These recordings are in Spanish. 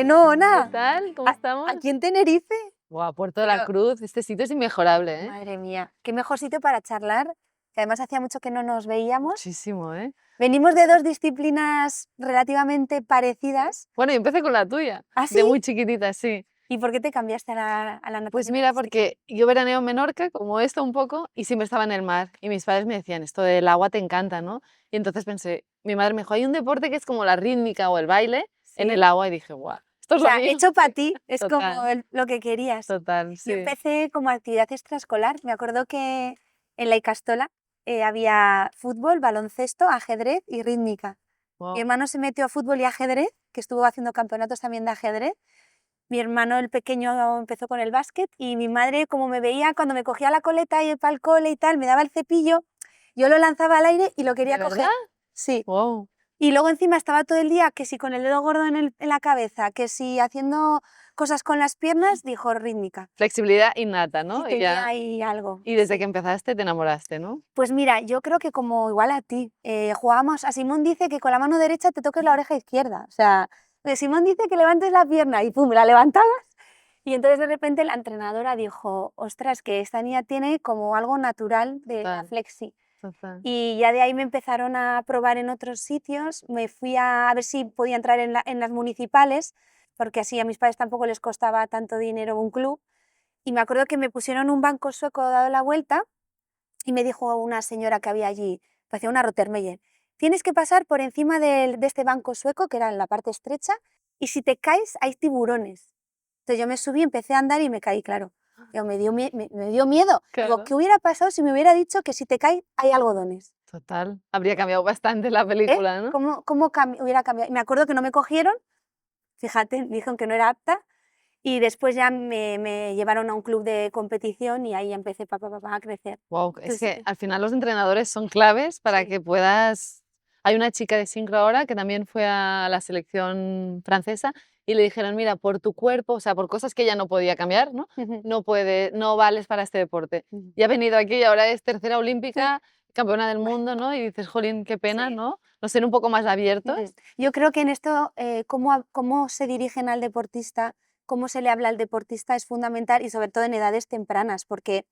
Buenona. ¿Qué tal? ¿Cómo estamos? Aquí en Tenerife. Buah, Puerto de la Cruz, este sitio es inmejorable, ¿eh? Madre mía, qué mejor sitio para charlar, que además hacía mucho que no nos veíamos. Muchísimo, ¿eh? Venimos de dos disciplinas relativamente parecidas. Bueno, yo empecé con la tuya, ¿Ah, de sí? muy chiquitita, sí. ¿Y por qué te cambiaste a la natación Pues mira, artística? porque yo veraneo en Menorca, como esto un poco, y siempre estaba en el mar. Y mis padres me decían, esto del agua te encanta, ¿no? Y entonces pensé, mi madre me dijo, hay un deporte que es como la rítmica o el baile en Sí. el agua. Y dije, guau, esto O es lo sea, mío. hecho para ti, es como Total, lo que querías. total, Yo sí. empecé como actividad extraescolar. Me acuerdo que en la Icastola había fútbol, baloncesto, ajedrez y rítmica. Mi Wow. hermano se metió a fútbol y ajedrez, que estuvo haciendo campeonatos también de ajedrez. Mi hermano, el pequeño, empezó con el básquet y mi madre, como me veía cuando me cogía la coleta y para el cole y tal, me daba el cepillo, yo lo lanzaba al aire y lo quería ¿De coger. verdad? Sí. Wow. Y luego encima estaba todo el día que si con el dedo gordo en la cabeza, que si haciendo cosas con las piernas, dijo rítmica. Flexibilidad innata, Sí, ¿no? Y tenía ya. ahí algo. Y desde Sí. que empezaste te enamoraste, ¿no? Pues mira, yo creo que como igual a ti, jugábamos, a Simón dice que con la mano derecha te toques la oreja izquierda. O sea, Simón dice que levantes la pierna y pum, la levantabas. Y entonces de repente la entrenadora dijo, ostras, que esta niña tiene como algo natural de la Total, flexi. total. Y ya de ahí me empezaron a probar en otros sitios, me fui a ver si podía entrar en las municipales, porque así a mis padres tampoco les costaba tanto dinero un club. Y me acuerdo que me pusieron un banco sueco dado la vuelta y me dijo una señora que había allí, parecía una Rottermeier, tienes que pasar por encima de este banco sueco, que era en la parte estrecha, y si te caes hay tiburones. Entonces yo me subí, empecé a andar y me caí, claro. Me dio miedo. Digo, Claro. ¿qué hubiera pasado si me hubiera dicho que si te caes hay algodones? Total. Habría cambiado bastante la ¿Eh? película, ¿no? ¿Cómo hubiera cambiado? Y me acuerdo que no me cogieron, fíjate, me dijeron que no era apta, y después ya me llevaron a un club de competición y ahí empecé a crecer. Wow, es Entonces, que al final los entrenadores son claves para sí. que puedas. Hay una chica de sincro ahora que también fue a la selección francesa y le dijeron, mira, por tu cuerpo, o sea, por cosas que ella no podía cambiar, ¿no? No vales para este deporte. Y ha venido aquí y ahora es tercera olímpica, campeona del Bueno, mundo, ¿no? Y dices, jolín, qué pena, sí. ¿no? No ser un poco más abiertos. Yo creo que en esto, cómo se dirigen al deportista, cómo se le habla al deportista es fundamental y sobre todo en edades tempranas, porque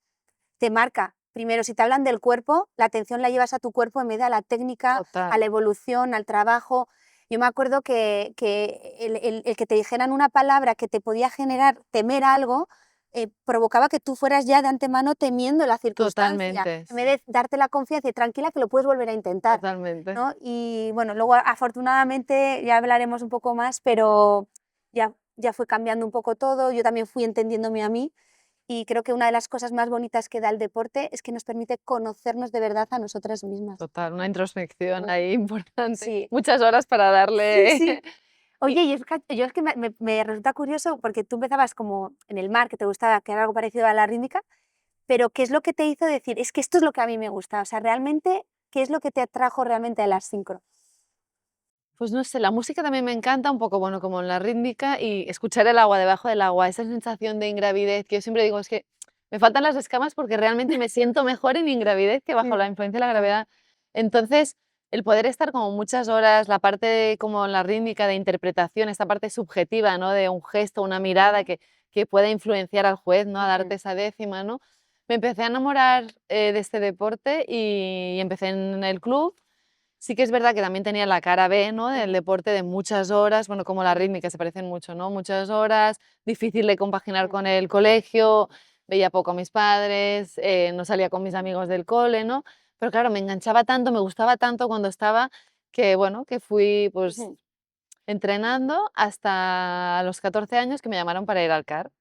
te marca. Primero, si te hablan del cuerpo, la atención la llevas a tu cuerpo en vez de a la técnica, a Total, la evolución, al trabajo. Yo me acuerdo que el que te dijeran una palabra que te podía generar temer a algo, provocaba que tú fueras ya de antemano temiendo la circunstancia, totalmente, en vez de darte la confianza y tranquila que lo puedes volver a intentar, totalmente. ¿no? Y bueno, luego afortunadamente ya hablaremos un poco más, pero ya fue cambiando un poco todo, yo también fui entendiéndome a mí. Y creo que una de las cosas más bonitas que da el deporte es que nos permite conocernos de verdad a nosotras mismas. Total, una introspección ahí importante. Sí, Muchas horas para sí, darle. sí. Y Oye, yo es que me resulta curioso porque tú empezabas como en el mar, que te gustaba, que era algo parecido a la rítmica, pero ¿qué es lo que te hizo decir, es que esto es lo que a mí me gusta? O sea, realmente, ¿qué es lo que te atrajo realmente a la sincro? pues no sé, la música también me encanta, un poco, bueno, como en la rítmica y escuchar el agua debajo del agua, esa sensación de ingravidez que yo siempre digo, es que me faltan las escamas porque realmente me siento mejor en ingravidez que bajo la influencia de la gravedad. Entonces, el poder estar como muchas horas, la parte como en la rítmica de interpretación, esta parte subjetiva, ¿no? De un gesto, una mirada que pueda influenciar al juez, ¿no? A darte esa décima, ¿no? Me empecé a enamorar de este deporte y empecé en el club. Sí que es verdad que también tenía la cara B, ¿no? Del deporte de muchas horas, bueno, como la rítmica se parecen mucho, ¿no? Muchas horas, difícil de compaginar con el colegio, veía poco a mis padres, no salía con mis amigos del cole, ¿no? Pero claro, me enganchaba tanto, me gustaba tanto cuando estaba que, bueno, que fui pues entrenando hasta los 14 años que me llamaron para ir al CAR.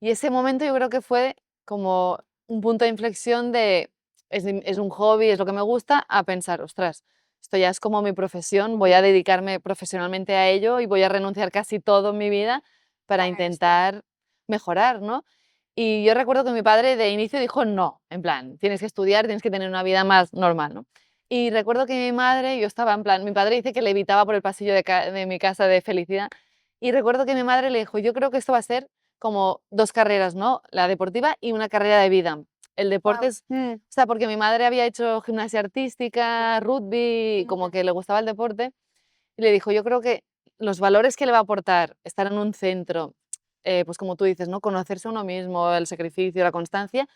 Y ese momento yo creo que fue como un punto de inflexión de, es un hobby, es lo que me gusta, a pensar, ostras, esto ya es como mi profesión, voy a dedicarme profesionalmente a ello y voy a renunciar casi todo en mi vida para Para esto. intentar mejorar, ¿no? Y yo recuerdo que mi padre de inicio dijo no, en plan, tienes que estudiar, tienes que tener una vida más normal, ¿no? Y recuerdo que mi madre, yo estaba en plan, mi padre dice que le evitaba por el pasillo de mi casa de felicidad, y recuerdo que mi madre le dijo, yo creo que esto va a ser como 2 carreras, ¿no? La deportiva y una carrera de vida. El deporte Guau. es, o sea, porque mi madre había hecho gimnasia artística, rugby, y como que le gustaba el deporte, y le dijo: "Yo creo que los valores que le va a aportar estar en un centro, pues como tú dices, ¿no? Conocerse a uno mismo, el sacrificio, la constancia,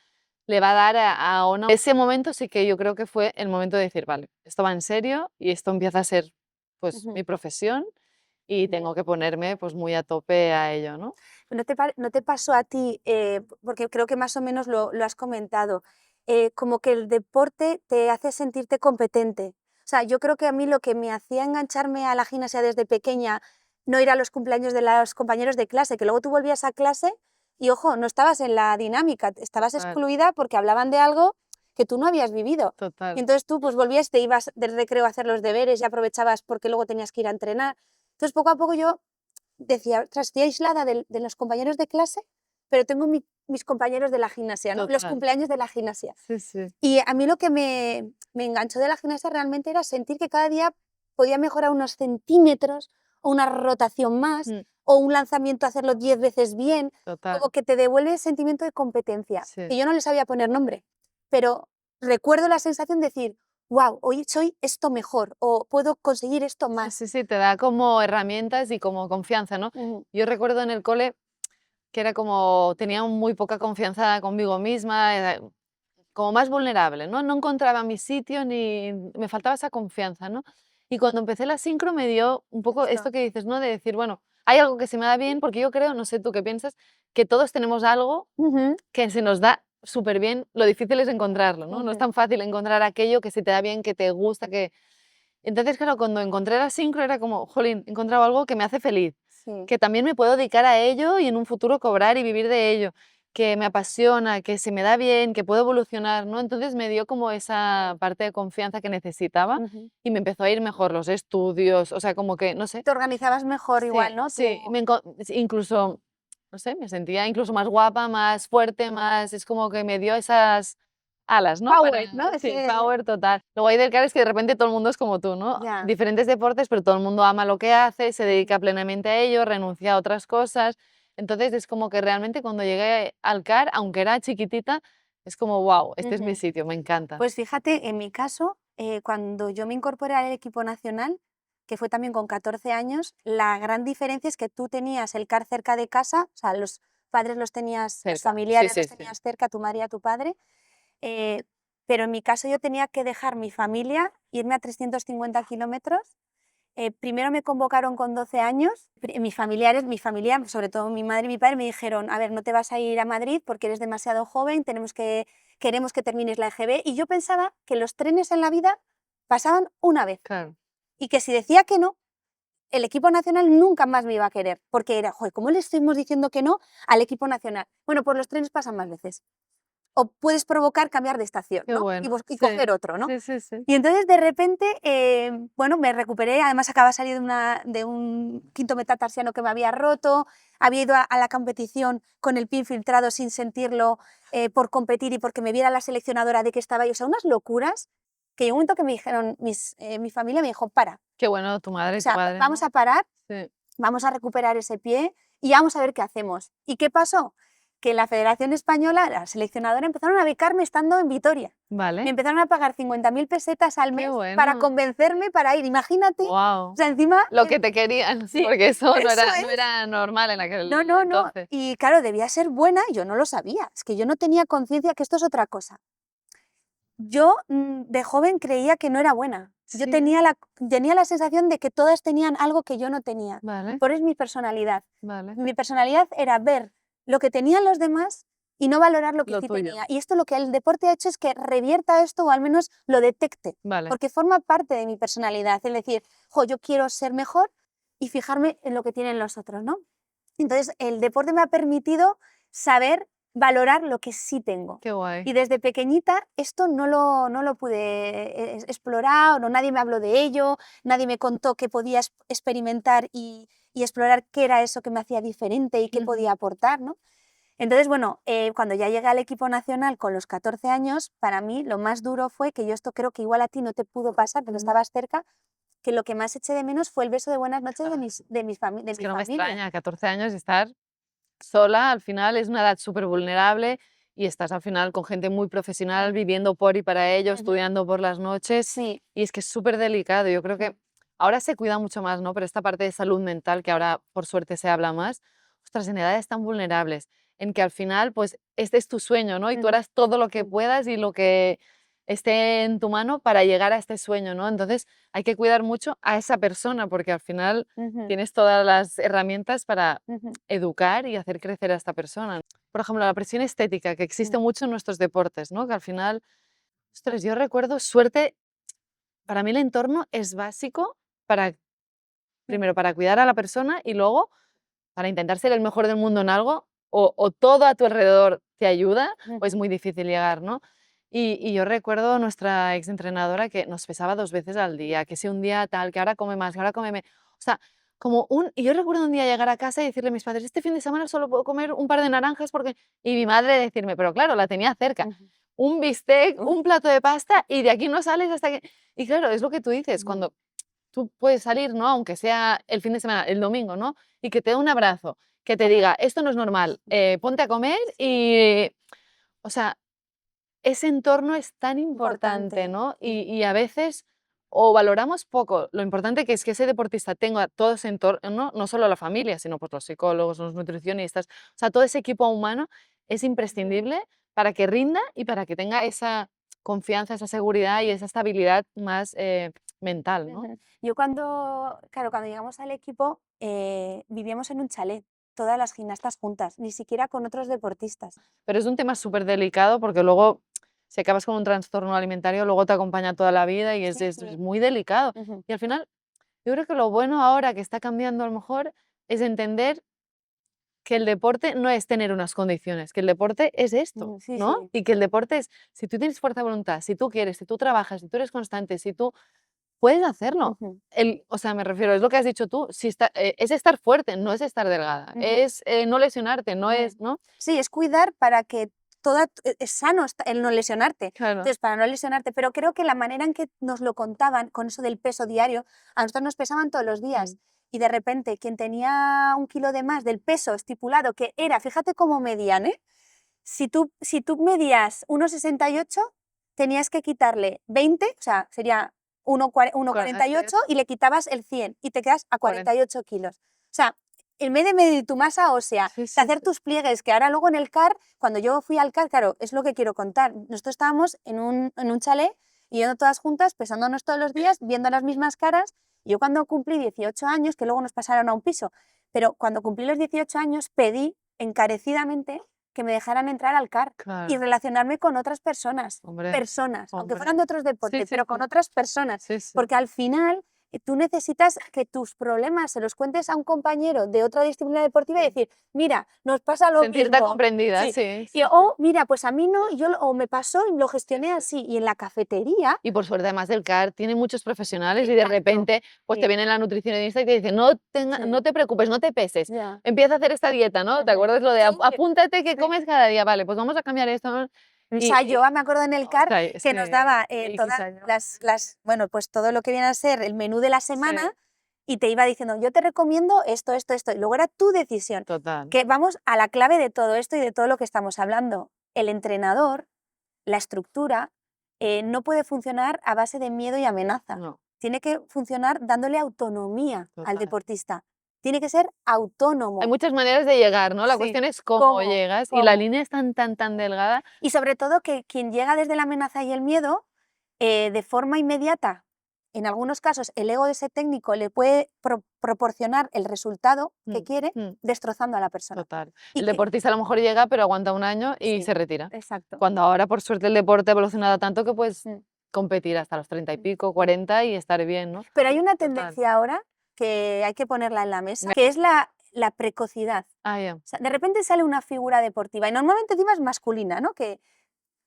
le va a dar a Ona. Ese momento sí que yo creo que fue el momento de decir, vale, esto va en serio y esto empieza a ser pues Ujú. mi profesión y tengo que ponerme pues muy a tope a ello, ¿no? ¿No te pasó a ti, porque creo que más o menos lo has comentado, como que el deporte te hace sentirte competente? O sea, yo creo que a mí lo que me hacía engancharme a la gimnasia desde pequeña, no ir a los cumpleaños de los compañeros de clase, que luego tú volvías a clase y, ojo, no estabas en la dinámica, estabas Total, excluida porque hablaban de algo que tú no habías vivido. Y total. entonces tú pues volvías, te ibas del recreo a hacer los deberes y aprovechabas porque luego tenías que ir a entrenar. Entonces poco a poco yo decía, ostras, estoy aislada de los compañeros de clase, pero tengo mis compañeros de la gimnasia, ¿no? Los Total. cumpleaños de la gimnasia. Sí, sí. Y a mí lo que me enganchó de la gimnasia realmente era sentir que cada día podía mejorar unos centímetros o una rotación más Mm, o un lanzamiento hacerlo 10 veces bien, total. como que te devuelve el sentimiento de competencia, Sí. que yo no le sabía poner nombre, pero recuerdo la sensación de decir, wow, hoy soy esto mejor o puedo conseguir esto Sí, más. sí, sí, te da como herramientas y como confianza, ¿no? Ujú, Yo recuerdo en el cole que era como, tenía muy poca confianza conmigo misma, era como más vulnerable, ¿no? No encontraba mi sitio ni me faltaba esa confianza, ¿no? Y cuando empecé la sincro me dio un poco esto justo. que dices, ¿no? De decir, bueno, hay algo que se me da bien, porque yo creo, no sé tú qué piensas, que todos tenemos algo Ujú, que se nos da súper bien, lo difícil es encontrarlo, ¿no? No es ujú. tan fácil encontrar aquello que se te da bien, que te gusta, que... Entonces, claro, cuando encontré la sincro era como, jolín, he encontrado algo que me hace feliz, Sí. que también me puedo dedicar a ello y en un futuro cobrar y vivir de ello, que me apasiona, que se me da bien, que puedo evolucionar, ¿no? Entonces me dio como esa parte de confianza que necesitaba Ujú. y me empezó a ir mejor los estudios, o sea, como que, no sé, Te organizabas mejor igual, sí, ¿no? sí, incluso, no sé, me sentía incluso más guapa, más fuerte, más, es como que me dio esas alas, ¿no? Para, Power, ¿no? sí, Ese power total. Lo guay del CAR es que de repente todo el mundo es como tú, ¿no? ya. Diferentes deportes, pero todo el mundo ama lo que hace, se dedica plenamente a ello, renuncia a otras cosas. Entonces es como que realmente cuando llegué al CAR, aunque era chiquitita, es como, wow, este es mi Ujú. sitio, me encanta. Pues fíjate, en mi caso, cuando yo me incorporé al equipo nacional, que fue también con 14 años, la gran diferencia es que tú tenías el CAR cerca de casa, o sea, los padres los tenías, los Cerca. Sí, familiares sí, los sí. tenías cerca, tu madre y a tu padre, eh, pero en mi caso yo tenía que dejar mi familia, irme a 350 kilómetros. Primero me convocaron con 12 años, mis familiares, mi familia, sobre todo mi madre y mi padre, me dijeron, a ver, no te vas a ir a Madrid porque eres demasiado joven, queremos que termines la EGB, y yo pensaba que los trenes en la vida pasaban una vez, Claro. y que si decía que no, el equipo nacional nunca más me iba a querer, porque era, joder, ¿cómo le estuvimos diciendo que no al equipo nacional? Bueno, pues los trenes pasan más veces, o puedes provocar cambiar de estación, Qué ¿no? bueno. Y Sí, coger otro, ¿no? sí, sí, sí. Y entonces de repente, bueno, me recuperé, además acaba de salir de un quinto metatarsiano que me había roto, había ido a la competición con el pie infiltrado sin sentirlo, por competir y porque me viera la seleccionadora de que estaba ahí, o sea, unas locuras que llegó un momento que me dijeron, mi familia me dijo, para, Qué bueno tu madre o y tu sea, padre, vamos ¿no? a parar, Sí. vamos a recuperar ese pie y vamos a ver qué hacemos. ¿Y qué pasó? Que la Federación Española, la seleccionadora, empezaron a becarme estando en Vitoria. Me Vale. empezaron a pagar 50.000 pesetas al Qué mes para bueno. convencerme para ir. Imagínate, o Wow. sea, encima, Lo que te querían, sí, porque eso eso no es. era normal en No, aquel no, no. entonces. Y claro, debía ser buena, y yo no lo sabía. Es que yo no tenía conciencia que esto es otra cosa. Yo de joven creía que no era buena. Yo Sí, ¿eh? tenía la sensación de que todas tenían algo que yo no tenía. Vale, Por es mi personalidad. vale. Mi personalidad era ver lo que tenían los demás y no valorar lo que Lo sí tuyo. tenía. Y esto lo que el deporte ha hecho es que revierta esto o al menos lo detecte, Vale. porque forma parte de mi personalidad. Es decir, jo, yo quiero ser mejor y fijarme en lo que tienen los otros, ¿no? Entonces, el deporte me ha permitido saber valorar lo que sí tengo. Qué guay. Y desde pequeñita esto no lo pude explorar, o no, nadie me habló de ello, nadie me contó que podía experimentar y explorar qué era eso que me hacía diferente y qué Ujú. podía aportar, ¿no? Entonces, bueno, cuando ya llegué al equipo nacional con los 14 años, para mí lo más duro fue que yo esto creo que igual a ti no te pudo pasar, pero estabas cerca, que lo que más eché de menos fue el beso de buenas noches Claro. de Es mi que no me familia. extraña, 14 años y estar sola, al final es una edad súper vulnerable y estás al final con gente muy profesional, Mm, viviendo por y para ello, ujú. estudiando por las noches Sí, y es que es súper delicado. Yo creo mm, que ahora se cuida mucho más, ¿no? Pero esta parte de salud mental, que ahora por suerte se habla más, ostras, en edades tan vulnerables, en que al final, pues, este es tu sueño, ¿no? Y tú Ujú, harás todo lo que sí, puedas y lo que esté en tu mano para llegar a este sueño, ¿no? Entonces, hay que cuidar mucho a esa persona, porque al final ujú, tienes todas las herramientas para ujú, educar y hacer crecer a esta persona. Por ejemplo, la presión estética, que existe mm, mucho en nuestros deportes, ¿no? Que al final, ostras, yo recuerdo suerte, para mí el entorno es básico para, mm, primero, para cuidar a la persona y luego para intentar ser el mejor del mundo en algo, o todo a tu alrededor te ayuda, o es ujú, muy difícil llegar, ¿no? Y yo recuerdo nuestra exentrenadora que nos pesaba 2 veces al día, que si un día tal, que ahora come más, que ahora come o sea, y yo recuerdo un día llegar a casa y decirle a mis padres: "Este fin de semana solo puedo comer un par de naranjas porque", y mi madre decirme, pero claro, la tenía cerca, ujú, un bistec, uf, un plato de pasta y de aquí no sales hasta que, y claro, es lo que tú dices, ujú, cuando tú puedes salir, ¿no? Aunque sea el fin de semana, el domingo, ¿no? Y que te dé un abrazo, que te diga, esto no es normal, ponte a comer sí, y, o sea, ese entorno es tan importante, importante. ¿no? Mm, Y a veces o valoramos poco lo importante que es que ese deportista tenga todo ese entorno, no solo la familia, sino pues los psicólogos, los nutricionistas, o sea, todo ese equipo humano es imprescindible para que rinda y para que tenga esa confianza, esa seguridad y esa estabilidad más mental, ¿no? ujú. Yo cuando llegamos al equipo, vivíamos en un chalet, todas las gimnastas juntas, ni siquiera con otros deportistas. Pero es un tema súper delicado porque luego, si acabas con un trastorno alimentario, luego te acompaña toda la vida y es, Sí, es muy delicado. ujú, Y al final, yo creo que lo bueno ahora que está cambiando a lo mejor es entender que el deporte no es tener unas condiciones, que el deporte es esto, ujú, sí, ¿no? sí. Y que el deporte es, si tú tienes fuerza de voluntad, si tú quieres, si tú trabajas, si tú eres constante, si tú puedes hacerlo. Ujú, O sea, me refiero, es lo que has dicho tú, si es estar fuerte, no es estar delgada, ujú, es no lesionarte, no ujú. es, ¿no? Sí, es cuidar para que es sano el no lesionarte. Claro. Entonces, para no lesionarte, pero creo que la manera en que nos lo contaban, con eso del peso diario, a nosotros nos pesaban todos los días. Mm, Y de repente, quien tenía 1 kilo de más del peso estipulado, que era, fíjate cómo medían, ¿eh? Si tú medías 1,68, tenías que quitarle 20, o sea, sería 1,48 48, y le quitabas el 100 y te quedas a 40. 48 kilos. O sea, en vez de medir tu masa ósea, Sí, de sí, hacer sí. tus pliegues, que ahora luego en el CAR, cuando yo fui al CAR, claro, es lo que quiero contar. Nosotros estábamos en un chalet yendo todas juntas, pesándonos todos los días, viendo las mismas caras. Yo cuando cumplí 18 años, que luego nos pasaron a un piso, pero cuando cumplí los 18 años pedí encarecidamente que me dejaran entrar al CAR y Claro, relacionarme con otras hombre, personas, aunque fueran hombre. de otros Sí, deportes, sí, pero con sí. otras personas, Sí, sí. porque al final tú necesitas que tus problemas se los cuentes a un compañero de otra disciplina deportiva y Sí. decir, mira, nos pasa lo Sentirte mismo. comprendida, Sí. sí, Y, sí, sí. o mira, pues a mí no, o me pasó y lo Sí, gestioné sí. así. Y en la cafetería, Y por suerte, además del CAR, tiene muchos profesionales y de exacto, repente, pues te sí, viene la nutricionista y te dice: "No sí, te preocupes, no te peses, ya. empieza a hacer esta dieta", ¿no? ¿Te Ujú. acuerdas lo de Sí, apúntate que sí. comes cada día? Vale, pues vamos a cambiar esto, ¿no? Un Y Sayoa, me acuerdo en el CAR, ostras, es que nos que daba X todas años. bueno, pues todo lo que viene a ser el menú de la Sí, semana y te iba diciendo, yo te recomiendo esto, esto, esto, y luego era tu decisión. total. Que vamos a la clave de todo esto y de todo lo que estamos hablando. El entrenador, la estructura, no puede funcionar a base de miedo y amenaza. No, Tiene que funcionar dándole autonomía al total. deportista. Tiene que ser Hay autónomo. muchas maneras de llegar, ¿no? La Sí. cuestión es cómo ¿Cómo? llegas y la ¿Cómo? línea es tan, tan, tan delgada. Y sobre todo que quien llega desde la amenaza y el miedo, de forma inmediata, en algunos casos el ego de ese técnico le puede proporcionar el resultado que Mm, quiere, mm. destrozando a la persona. Total. Y El que, deportista a lo mejor llega, pero aguanta un año y sí, se retira. exacto. Cuando ahora, por suerte, el deporte ha evolucionado tanto que puedes Mm, competir hasta los 30 y mm, pico, mm. 40 y estar bien, ¿no? Pero hay una Total. tendencia ahora que hay que ponerla en la mesa, que es la precocidad. Ah, ya. O sea, de repente sale una figura deportiva y normalmente encima es masculina, ¿no? Que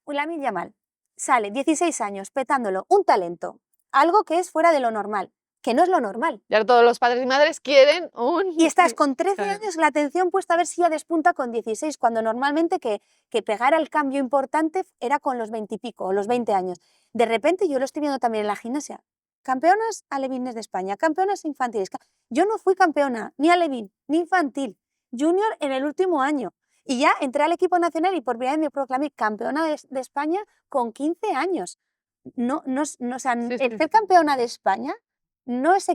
Lamine Yamal sale 16 años petándolo, un talento, algo que es fuera de lo normal, que no es lo normal. Y ahora todos los padres y madres quieren Y un... estás con 13 Claro, años la atención puesta a ver si ya despunta con 16, cuando normalmente que pegara el cambio importante era con los 20 y pico o los 20 años. De repente yo lo estoy viendo también en la gimnasia. Campeonas alevines de España, campeonas infantiles. Yo no fui campeona ni alevín ni infantil, junior en el último año. Y ya entré al equipo nacional y por primera vez me proclamé campeona de España con 15 años. No, no, o sea, sí, el sí, ser sí. campeona de España no es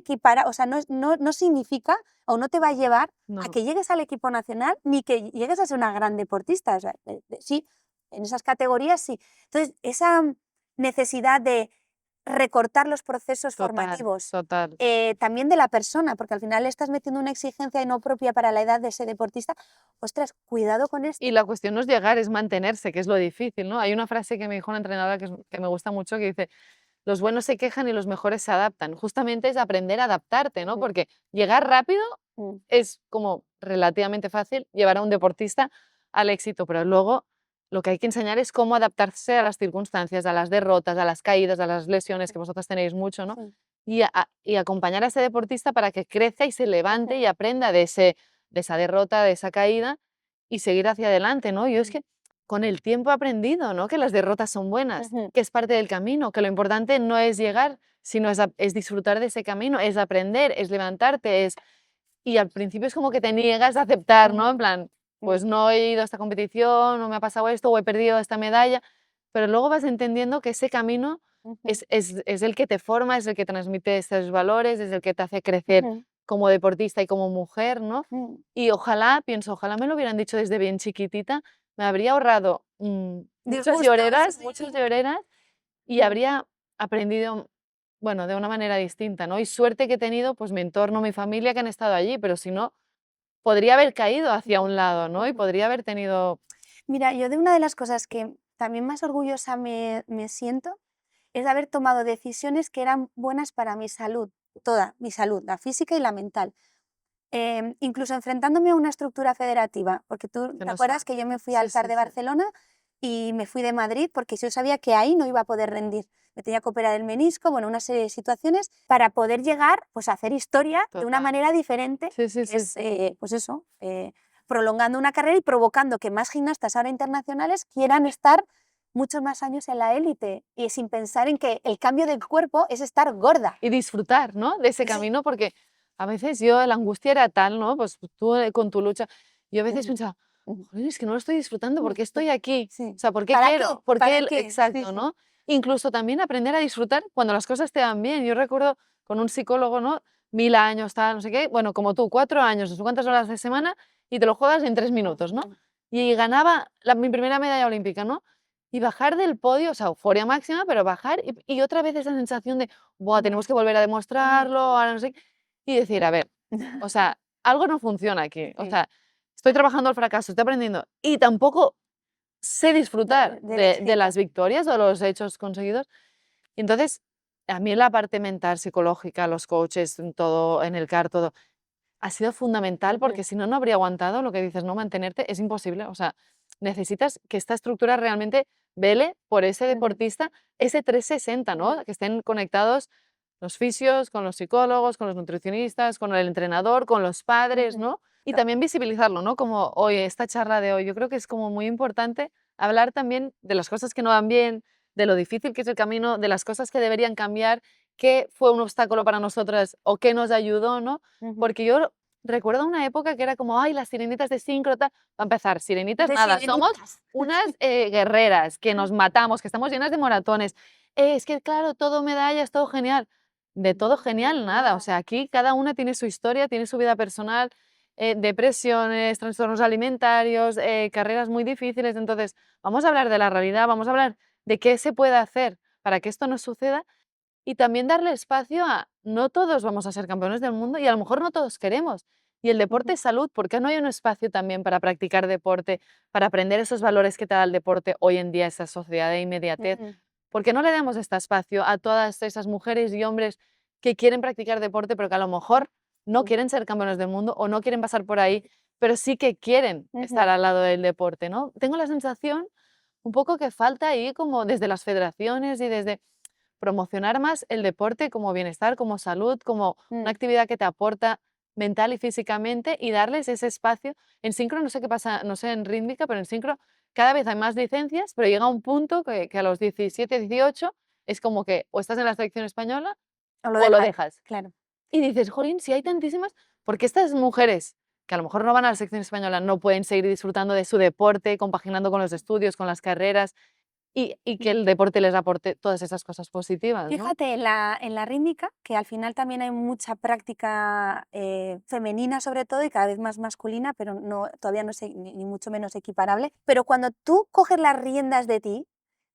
o sea, no significa o no te va a llevar a No, que llegues al equipo nacional ni que llegues a ser una gran deportista. O sea, sí, en esas categorías sí. Entonces, esa necesidad de recortar los procesos total, formativos, total. también de la persona, porque al final le estás metiendo una exigencia no propia para la edad de ese deportista. Ostras, cuidado con Y esto. la cuestión no es llegar, es mantenerse, que es lo difícil, ¿no? Hay una frase que me dijo una entrenadora que me gusta mucho que dice: "Los buenos se quejan y los mejores se adaptan". Justamente es aprender a adaptarte, ¿no? Mm, Porque llegar rápido mm, es como relativamente fácil llevar a un deportista al éxito, pero luego lo que hay que enseñar es cómo adaptarse a las circunstancias, a las derrotas, a las caídas, a las lesiones, que vosotras tenéis mucho, ¿no? sí, Y acompañar a ese deportista para que crezca y se levante ujú, y aprenda de esa derrota, de esa caída y seguir hacia adelante, ¿no? Yo es que con el tiempo he aprendido, ¿no? Que las derrotas son buenas, ujú, que es parte del camino, que lo importante no es llegar, sino es disfrutar de ese camino, es aprender, es levantarte, y al principio es como que te niegas a aceptar, ¿no? ujú, En plan, mm, pues no he ido a esta competición, no me ha pasado esto, o he perdido esta medalla, pero luego vas entendiendo que ese camino ujú, es el que te forma, es el que transmite esos valores, es el que te hace crecer ujú, como deportista y como mujer, ¿no? mm. Y ojalá, pienso, ojalá me lo hubieran dicho desde bien chiquitita, me habría ahorrado Disgustos, muchas sí. lloreras y Mm, habría aprendido, bueno, de una manera distinta, ¿no? Y suerte que he tenido, pues mi entorno, mi familia que han estado allí, pero si no, podría haber caído hacia un lado, ¿no? Y ujú. podría haber tenido Mira, yo de una de las cosas que también más orgullosa me siento es de haber tomado decisiones que eran buenas para mi salud, toda mi salud, la física y la mental. Incluso enfrentándome a una estructura federativa, porque tú que te no sé. acuerdas que yo me fui al Sí, TAR sí, de sí. Barcelona y me fui de Madrid porque yo sabía que ahí no iba a poder rendir. Me tenía que operar el menisco, bueno, una serie de situaciones para poder llegar pues, a hacer historia de una Total. manera diferente, Sí, sí, que sí, es, sí. pues eso, prolongando una carrera y provocando que más gimnastas ahora internacionales quieran estar muchos más años en la élite y sin pensar en que el cambio del cuerpo es estar gorda. Y disfrutar, ¿no? De ese Sí. camino, porque a veces yo, la angustia era tal, ¿no? Pues tú con tu lucha, yo a veces Ujú, pensaba, ujú, "Jolín, es que no lo estoy disfrutando, ¿por qué estoy aquí? O sí. sea, ¿por qué ¿Para qué? quiero? ¿Por qué? ¿Para qué? Sí, Exacto, sí. ¿no? Incluso también aprender a disfrutar cuando las cosas te van bien. Yo recuerdo con un psicólogo, ¿no? 1000 años, tal, no sé qué. Bueno, como tú, 4 años, no sé cuántas horas de semana y te lo juegas en 3 minutos, ¿no? Ujú, Y ganaba mi primera medalla olímpica, ¿no? Y bajar del podio, o sea, euforia máxima, pero bajar y otra vez esa sensación de, buah, tenemos que volver a ujú. demostrarlo, ahora no sé qué. Y decir, a ver, o sea, algo no funciona aquí. O Sí, sea, estoy trabajando al fracaso, estoy aprendiendo y tampoco sé disfrutar del de éxito. las victorias o los hechos conseguidos. Y entonces, a mí la parte mental, psicológica, los coaches, en todo, en el CAR, todo, ha sido fundamental Ujú, porque si no, no habría aguantado lo que dices, ¿no? Mantenerte es imposible. O sea, necesitas que esta estructura realmente vele por ese ujú, deportista, ese 360, ujú, ¿no? Que estén conectados los fisios, con los psicólogos, con los nutricionistas, con el entrenador, con los padres, ujú. ¿no? Y To también visibilizarlo, ¿no? Como hoy, esta charla de hoy, yo creo que es como muy importante hablar también de las cosas que no van bien, de lo difícil que es el camino, de las cosas que deberían cambiar, qué fue un obstáculo para nosotras o qué nos ayudó, ¿no? ujú. Porque yo recuerdo una época que era como, ay, las sirenitas de sincro, tal. Va a empezar, sirenitas, De nada, somos sirenitas. unas guerreras que nos matamos, que estamos llenas de moratones. Es que, claro, todo medallas, todo genial. De todo genial, nada. O sea, aquí cada una tiene su historia, tiene su vida personal, depresiones, trastornos alimentarios, carreras muy difíciles. Entonces, vamos a hablar de la realidad, vamos a hablar de qué se puede hacer para que esto no suceda y también darle espacio a no todos vamos a ser campeones del mundo y a lo mejor no todos queremos. Y el deporte Ujú, es salud, ¿por qué no hay un espacio también para practicar deporte, para aprender esos valores que te da el deporte hoy en día, esa sociedad de inmediatez? ujú, ¿Por qué no le damos este espacio a todas esas mujeres y hombres que quieren practicar deporte, pero que a lo mejor no ujú, quieren ser campeones del mundo o no quieren pasar por ahí, pero sí que quieren estar ujú, al lado del deporte, ¿no? Tengo la sensación un poco que falta ahí como desde las federaciones y desde promocionar más el deporte como bienestar, como salud, como una mm. actividad que te aporta mental y físicamente y darles ese espacio. En sincro no sé qué pasa, no sé en rítmica, pero en sincro cada vez hay más licencias, pero llega un punto que a los 17, 18 es como que o estás en la selección española O lo o lo dejas, dejas. claro. Y dices, jolín, si hay tantísimas, ¿por qué estas mujeres que a lo mejor no van a la selección española no pueden seguir disfrutando de su deporte, compaginando con los estudios, con las carreras? y que el deporte les aporte todas esas cosas positivas, ¿no? Fíjate, en la rítmica, que al final también hay mucha práctica femenina sobre todo y cada vez más masculina, pero no, todavía no es ni mucho menos equiparable. Pero cuando tú coges las riendas de ti,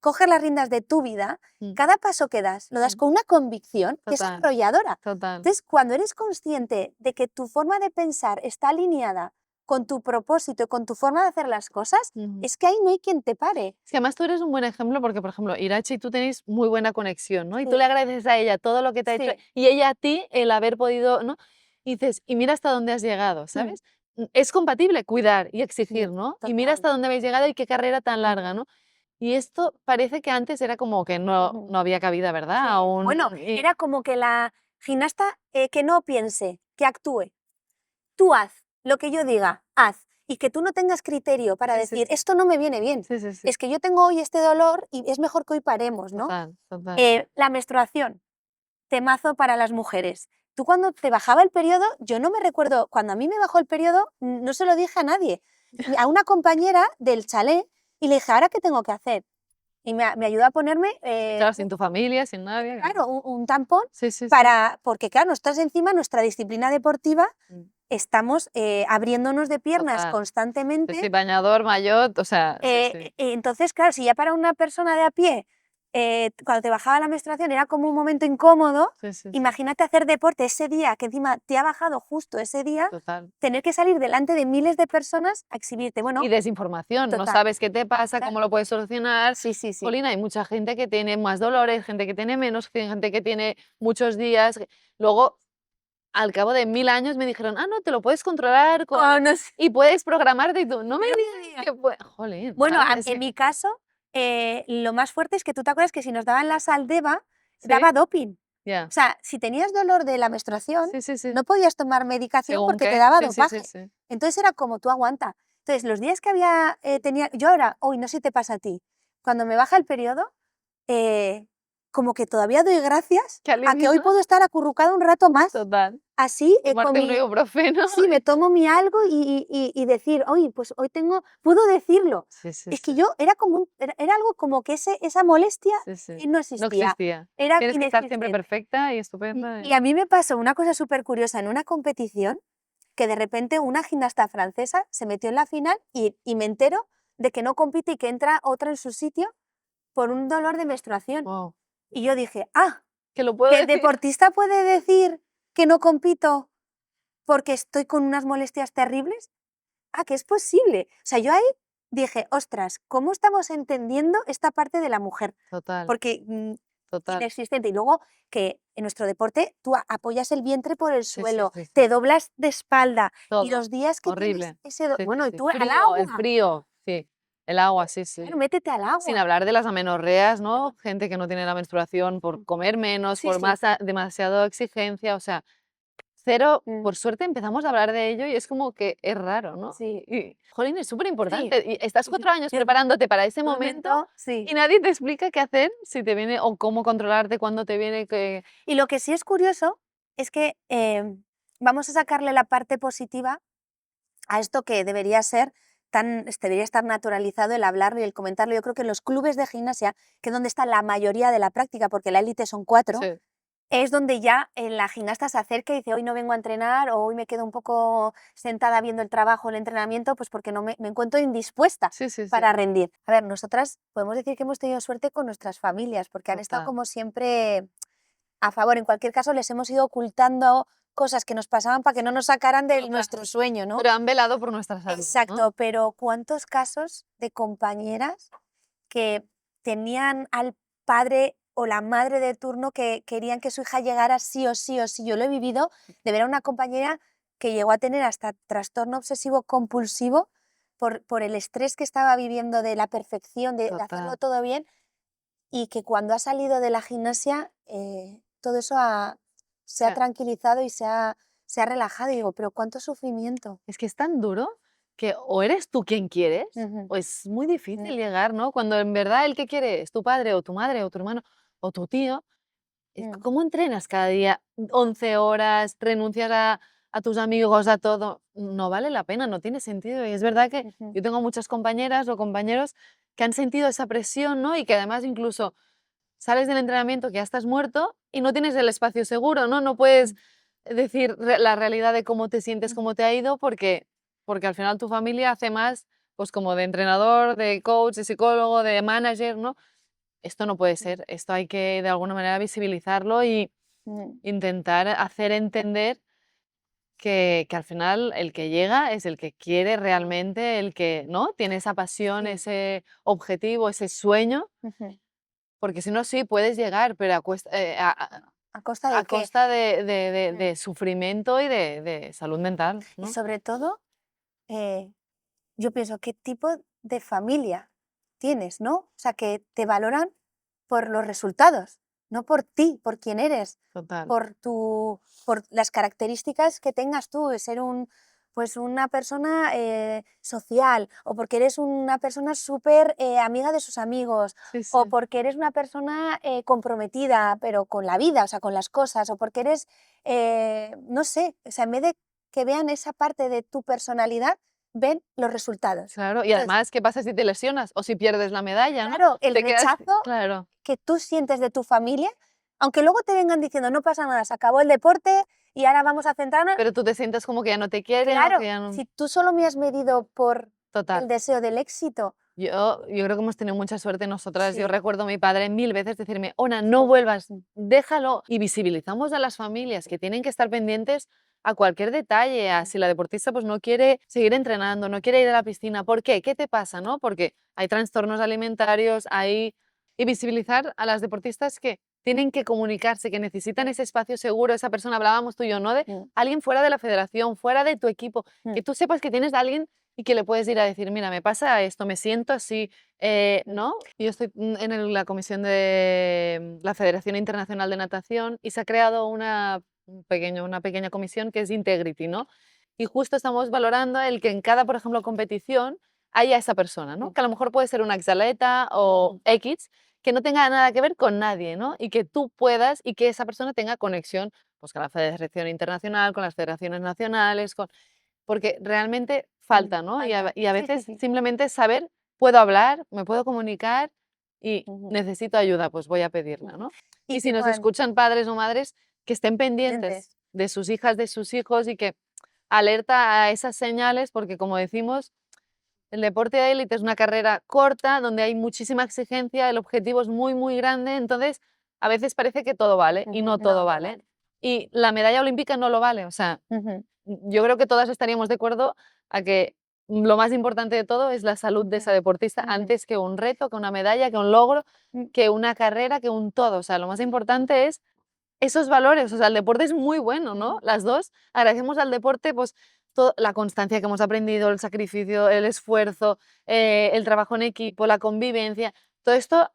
coges las riendas de tu vida, Mm, cada paso que das, lo das mm, con una convicción que es total, arrolladora. total. Entonces, cuando eres consciente de que tu forma de pensar está alineada con tu propósito y con tu forma de hacer las cosas, Ujú. es que ahí no hay quien te pare. Es que además tú eres un buen ejemplo porque, por ejemplo, Irache y tú tenéis muy buena conexión, ¿no? Y tú Sí, le agradeces a ella todo lo que te ha hecho sí. y ella a ti el haber podido, ¿no? Y dices, y mira hasta dónde has llegado, Mm, ¿sabes? Es compatible cuidar y exigir, sí, ¿no? Y mira total. hasta dónde habéis llegado y qué carrera tan larga, ¿no? Y esto parece que antes era como que no, Ujú. no había cabida, ¿verdad? Sí, Aún, bueno, era como que la gimnasta que no piense, que actúe. Tú haz lo que yo diga, haz. Y que tú no tengas criterio para sí, sí, decir, sí, esto no me viene bien. sí, sí, sí, Es que yo tengo hoy este dolor y es mejor que hoy paremos, ¿no? total, total. La menstruación, temazo para las mujeres. Tú cuando te bajaba el periodo, yo no me recuerdo, cuando a mí me bajó el periodo, no se lo dije a nadie, a una compañera del chalet, y le dije, ¿ahora qué tengo que hacer? Y me ayudó a ponerme Sí, claro, sin tu familia, sin nadie. claro, un tampón Sí, sí, sí. para, porque claro, nosotras encima, nuestra disciplina deportiva, Mm, estamos abriéndonos de piernas total. Sí, sí, constantemente. bañador, maillot, o sea, sí, sí. Entonces, claro, si ya para una persona de a pie, cuando te bajaba la menstruación era como un momento incómodo, Sí, sí, sí, imagínate hacer deporte ese día, que encima te ha bajado justo ese día, total. tener que salir delante de miles de personas a exhibirte. Y Bueno, desinformación, no total, sabes qué te pasa, claro. cómo lo puedes solucionar. Sí, sí, sí. Jolín, hay mucha gente que tiene más dolores, gente que tiene menos, gente que tiene muchos días. Luego, al cabo de 1000 años me dijeron: "Ah, no, te lo puedes controlar con Oh, no sé, y puedes programarte", y tú: "No me no me digas digas. que pue". Jolín, Bueno, ¿sabes? Es en que mi caso, lo más fuerte es que tú te acuerdas que si nos daban la Saldeva, sí, daba doping. ya. O sea, si tenías dolor de la menstruación, Sí, sí, sí. no podías tomar medicación ¿Según porque te qué? daba Sí, sí, sí, dopaje. sí. Entonces era como tú aguanta. Entonces, los días que había, tenía, yo ahora, hoy no sé si te pasa a ti, cuando me baja el periodo, eh, como que todavía doy gracias Qué a que alivio, hoy puedo estar acurrucada un rato más, total. así, con Tomarte un mi, ibuprofeno sí, me y tomo mi algo y decir, oye, pues hoy tengo, puedo decirlo. sí, sí, Es que sí. yo era como, era algo como que esa molestia Sí, sí. no No existía, existía. era Tienes que estar siempre inexistente. perfecta y estupenda Y a mí me pasó una cosa súper curiosa en una competición, que de repente una gimnasta francesa se metió en la final y me entero de que no compite y que entra otra en su sitio por un dolor de menstruación. Guau, Y yo dije, ah, que lo puedo que el decir. deportista puede decir que no compito porque estoy con unas molestias terribles. Ah, que es posible. O sea, yo ahí dije, ostras, ¿cómo estamos entendiendo esta parte de la mujer? Total, Porque total. inexistente. Y luego que en nuestro deporte tú apoyas el vientre por el Sí, sí, suelo, sí, sí. te doblas de espalda y Todo. los días que tienes Horrible. ese... Sí, sí, bueno, y sí. tú al Frío, el agua, frío, sí. El agua, sí, claro, sí. métete al Sin agua. hablar de las amenorreas, ¿no? Gente que no tiene la menstruación por comer menos, Sí, por sí. más demasiado exigencia, o sea, cero, Mm, por suerte empezamos a hablar de ello y es como que es raro, ¿no? sí, Y, jolín, es súper sí. importante. Y estás 4 años Yo, preparándote para ese momento momento, sí. y nadie te explica qué hacer si te viene o cómo controlarte cuando te viene que... Y lo que sí es curioso es que vamos a sacarle la parte positiva a esto que debería ser debería estar naturalizado el hablarlo y el comentarlo. Yo creo que en los clubes de gimnasia, que es donde está la mayoría de la práctica, porque la élite son 4, Sí, es donde ya la gimnasta se acerca y dice, hoy no vengo a entrenar o hoy me quedo un poco sentada viendo el trabajo, el entrenamiento, pues porque no me encuentro indispuesta sí, sí, sí. para rendir. A ver, nosotras podemos decir que hemos tenido suerte con nuestras familias, porque han estado Total. como siempre a favor. En cualquier caso, les hemos ido ocultando cosas que nos pasaban para que no nos sacaran de Total. nuestro sueño, ¿no? Pero han velado por nuestra salud, ¿no? Exacto, pero ¿cuántos casos de compañeras que tenían al padre o la madre de turno que querían que su hija llegara sí o sí o sí? Yo lo he vivido de ver a una compañera que llegó a tener hasta trastorno obsesivo compulsivo por el estrés que estaba viviendo de la perfección, de hacerlo Total. todo bien, y que cuando ha salido de la gimnasia todo eso se ha Sea, tranquilizado y se ha relajado. Y digo, pero cuánto sufrimiento. es que es tan duro que o eres tú quien quieres Ujú, o es muy mm, difícil llegar, ¿no? Cuando en verdad el que quiere es tu padre o tu madre o tu hermano o tu tío. mm, ¿Cómo entrenas cada día 11 horas? ¿Renuncias a tus amigos, a todo? No vale la pena, no tiene sentido. Y es verdad que ujú. yo tengo muchas compañeras o compañeros que han sentido esa presión, ¿no? Y que además incluso sales del entrenamiento que ya estás muerto y no tienes el espacio seguro, ¿no? No puedes decir la realidad de cómo te sientes, cómo te ha ido, porque al final tu familia hace más, pues como de entrenador, de coach, de psicólogo, de manager, ¿no? Esto no puede ser, esto hay que de alguna manera visibilizarlo y Mm, intentar hacer entender que al final el que llega es el que quiere realmente, el que, ¿no? Tiene esa pasión, sí. ese objetivo, ese sueño, Ujú. porque si no, sí, puedes llegar, pero ¿A costa de a qué? costa de Mm. de sufrimiento y de salud mental, Y ¿no? sobre todo, eh, yo pienso, ¿qué tipo de familia tienes, no? O sea, que te valoran por los resultados, no por ti, por quién eres, Total. por las características que tengas tú, de ser pues una persona social, o porque eres una persona súper amiga de sus amigos, Sí, o sí. porque eres una persona comprometida, pero con la vida, o sea, con las cosas, o porque eres, no sé, o sea, en vez de que vean esa parte de tu personalidad, ven los resultados. Claro, y Entonces, además, ¿qué pasa si te lesionas o si pierdes la medalla, no? claro, el Te quedas rechazo claro, que tú sientes de tu familia, aunque luego te vengan diciendo, no pasa nada, se acabó el deporte y ahora vamos a centrarnos, pero tú te sientes como que ya no te quieren o que claro, ya no si tú solo me has medido por total. el deseo del éxito, Yo creo que hemos tenido mucha suerte nosotras. Yo sí, recuerdo a mi padre 1000 veces decirme: "Ona, no jo, vuelvas, déjalo". Y visibilizamos a las familias que tienen que estar pendientes a cualquier detalle, a si la deportista, pues, no quiere seguir entrenando, no quiere ir a la piscina. ¿Por qué? ¿Qué te pasa, no? Porque hay trastornos alimentarios, hay y visibilizar a las deportistas que tienen que comunicarse, que necesitan mm, ese espacio seguro. Esa persona, hablábamos tú y yo, ¿no? De mm, alguien fuera de la federación, fuera de tu equipo, mm, que tú sepas que tienes a alguien y que le puedes ir a decir: "Mira, me pasa esto, me siento así", mm, ¿no? Yo estoy, en la comisión de la Federación Internacional de Natación y se ha creado una pequeña comisión que es Integrity, ¿no? Y justo estamos valorando el que en cada, por ejemplo, competición haya esa persona, ¿no? mm, Que a lo mejor puede ser una exatleta o X, que no tenga nada que ver con nadie, ¿no? Y que tú puedas y que esa persona tenga conexión, pues, con la Federación Internacional, con las federaciones nacionales, con porque realmente mm, falta, ¿no? falta. Y a Sí, sí, veces sí. simplemente saber, puedo hablar, me puedo comunicar y Ujú, necesito ayuda, pues voy a pedirla, ujú. ¿no? Y Y si que nos puedan, escuchan padres o madres, que estén pendientes dientes, de sus hijas, de sus hijos y que alerta a esas señales, porque como decimos, el deporte de élite es una carrera corta, donde hay muchísima exigencia, el objetivo es muy, muy grande, entonces a veces parece que todo vale y ujú, no todo no, no vale. vale. Y la medalla olímpica no lo vale, o sea, Ujú, yo creo que todas estaríamos de acuerdo a que lo más importante de todo es la salud de ujú, esa deportista ujú, antes que un reto, que una medalla, que un logro, mm, que una carrera, que un todo. O sea, lo más importante es esos valores. O sea, el deporte es muy bueno, ¿no? ujú, Las dos agradecemos al deporte, pues, la constancia que hemos aprendido, el sacrificio, el esfuerzo, el trabajo en equipo, la convivencia. Todo esto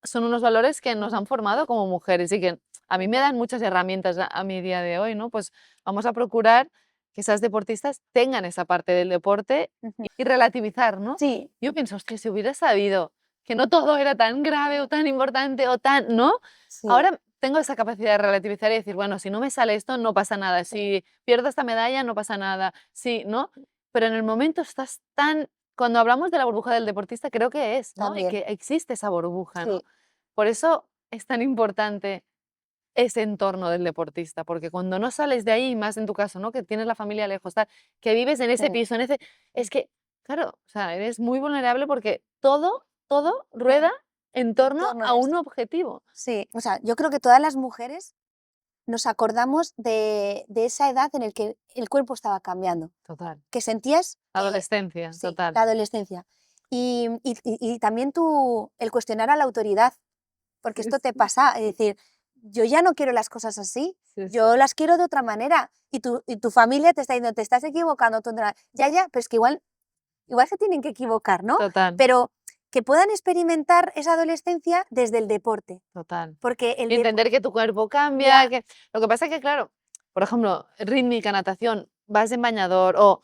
son unos valores que nos han formado como mujeres y que a mí me dan muchas herramientas a mi día de hoy, ¿no? Pues vamos a procurar que esas deportistas tengan esa parte del deporte ujú. y relativizar, ¿no? Sí, Yo pienso, hostia, si hubiera sabido que no todo era tan grave o tan importante o tan, ¿no? sí, Ahora tengo esa capacidad de relativizar y decir, bueno, si no me sale esto, no pasa nada. Si pierdo esta medalla, no pasa nada. Sí, ¿no? Pero en el momento estás tan cuando hablamos de la burbuja del deportista, creo que es, ¿no? Y también, que existe esa burbuja, ¿no? sí, Por eso es tan importante ese entorno del deportista, porque cuando no sales de ahí, más en tu caso, ¿no? Que tienes la familia lejos, tal, que vives en ese mm, piso, en ese, es que, claro, o sea, eres muy vulnerable porque todo mm, rueda en en torno torno a a un esto. objetivo. Sí, o sea, yo creo que todas las mujeres nos acordamos de esa edad en el que el cuerpo estaba cambiando, Total. que sentías que Adolescencia, sí, total. la adolescencia. Y también el cuestionar a la autoridad, porque Sí, esto te sí, pasa, es decir, yo ya no quiero las cosas así, sí, sí. yo las quiero de otra manera. Y tu familia te está diciendo, te estás equivocando, ya, ya, pero es que igual se tienen que equivocar, ¿no? Total, Pero que puedan experimentar esa adolescencia desde el deporte, total. porque el Y deporte, entender que tu cuerpo cambia, ya, que lo que pasa es que, claro, por ejemplo, rítmica, natación, vas en bañador o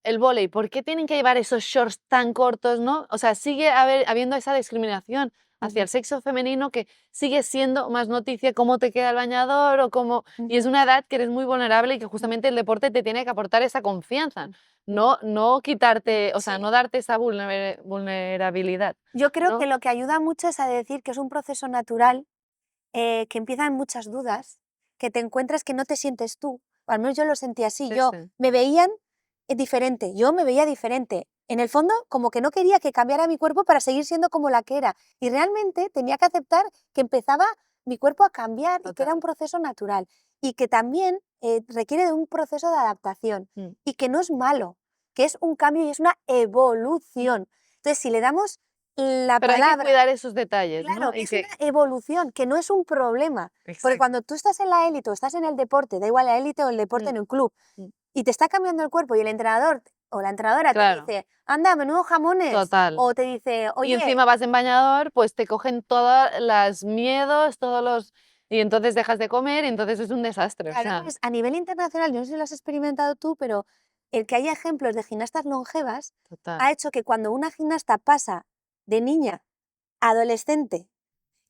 el vóley, ¿por qué tienen que llevar esos shorts tan cortos, no? O sea, sigue habiendo esa discriminación. hacia el sexo femenino, que sigue siendo más noticia cómo te queda el bañador o cómo... Y es una edad que eres muy vulnerable y que justamente el deporte te tiene que aportar esa confianza, no quitarte, o sea, Sí. no darte esa vulnerabilidad, Yo creo ¿no? que lo que ayuda mucho es a decir que es un proceso natural, que empiezan muchas dudas, que te encuentras que no te sientes tú, o al menos yo lo sentí así, Sí, yo sí. me veían diferente, yo me veía diferente. En el fondo, como que no quería que cambiara mi cuerpo para seguir siendo como la que era. Y realmente tenía que aceptar que empezaba mi cuerpo a cambiar y que era Total. un proceso natural. Y que también requiere de un proceso de adaptación. Mm. Y que no es malo, que es un cambio y es una evolución. Entonces, si le damos la Pero hay que palabra, cuidar esos detalles, ¿no? claro, Y es una que... evolución, que no es un problema. Porque Exacto. cuando tú estás en la élite o estás en el deporte, da igual la élite o el deporte Mm, en un club, mm. y te está cambiando el cuerpo y el entrenador o la entrenadora te Claro, dice, anda, menudo jamones, total. o te dice, Y oye, encima vas en bañador, pues te cogen todos los miedos, todos los... Y entonces dejas de comer y entonces es un desastre, o claro, sea, pues a nivel internacional, yo no sé si lo has experimentado tú, pero el que haya ejemplos de gimnastas longevas total. ha hecho que cuando una gimnasta pasa de niña a adolescente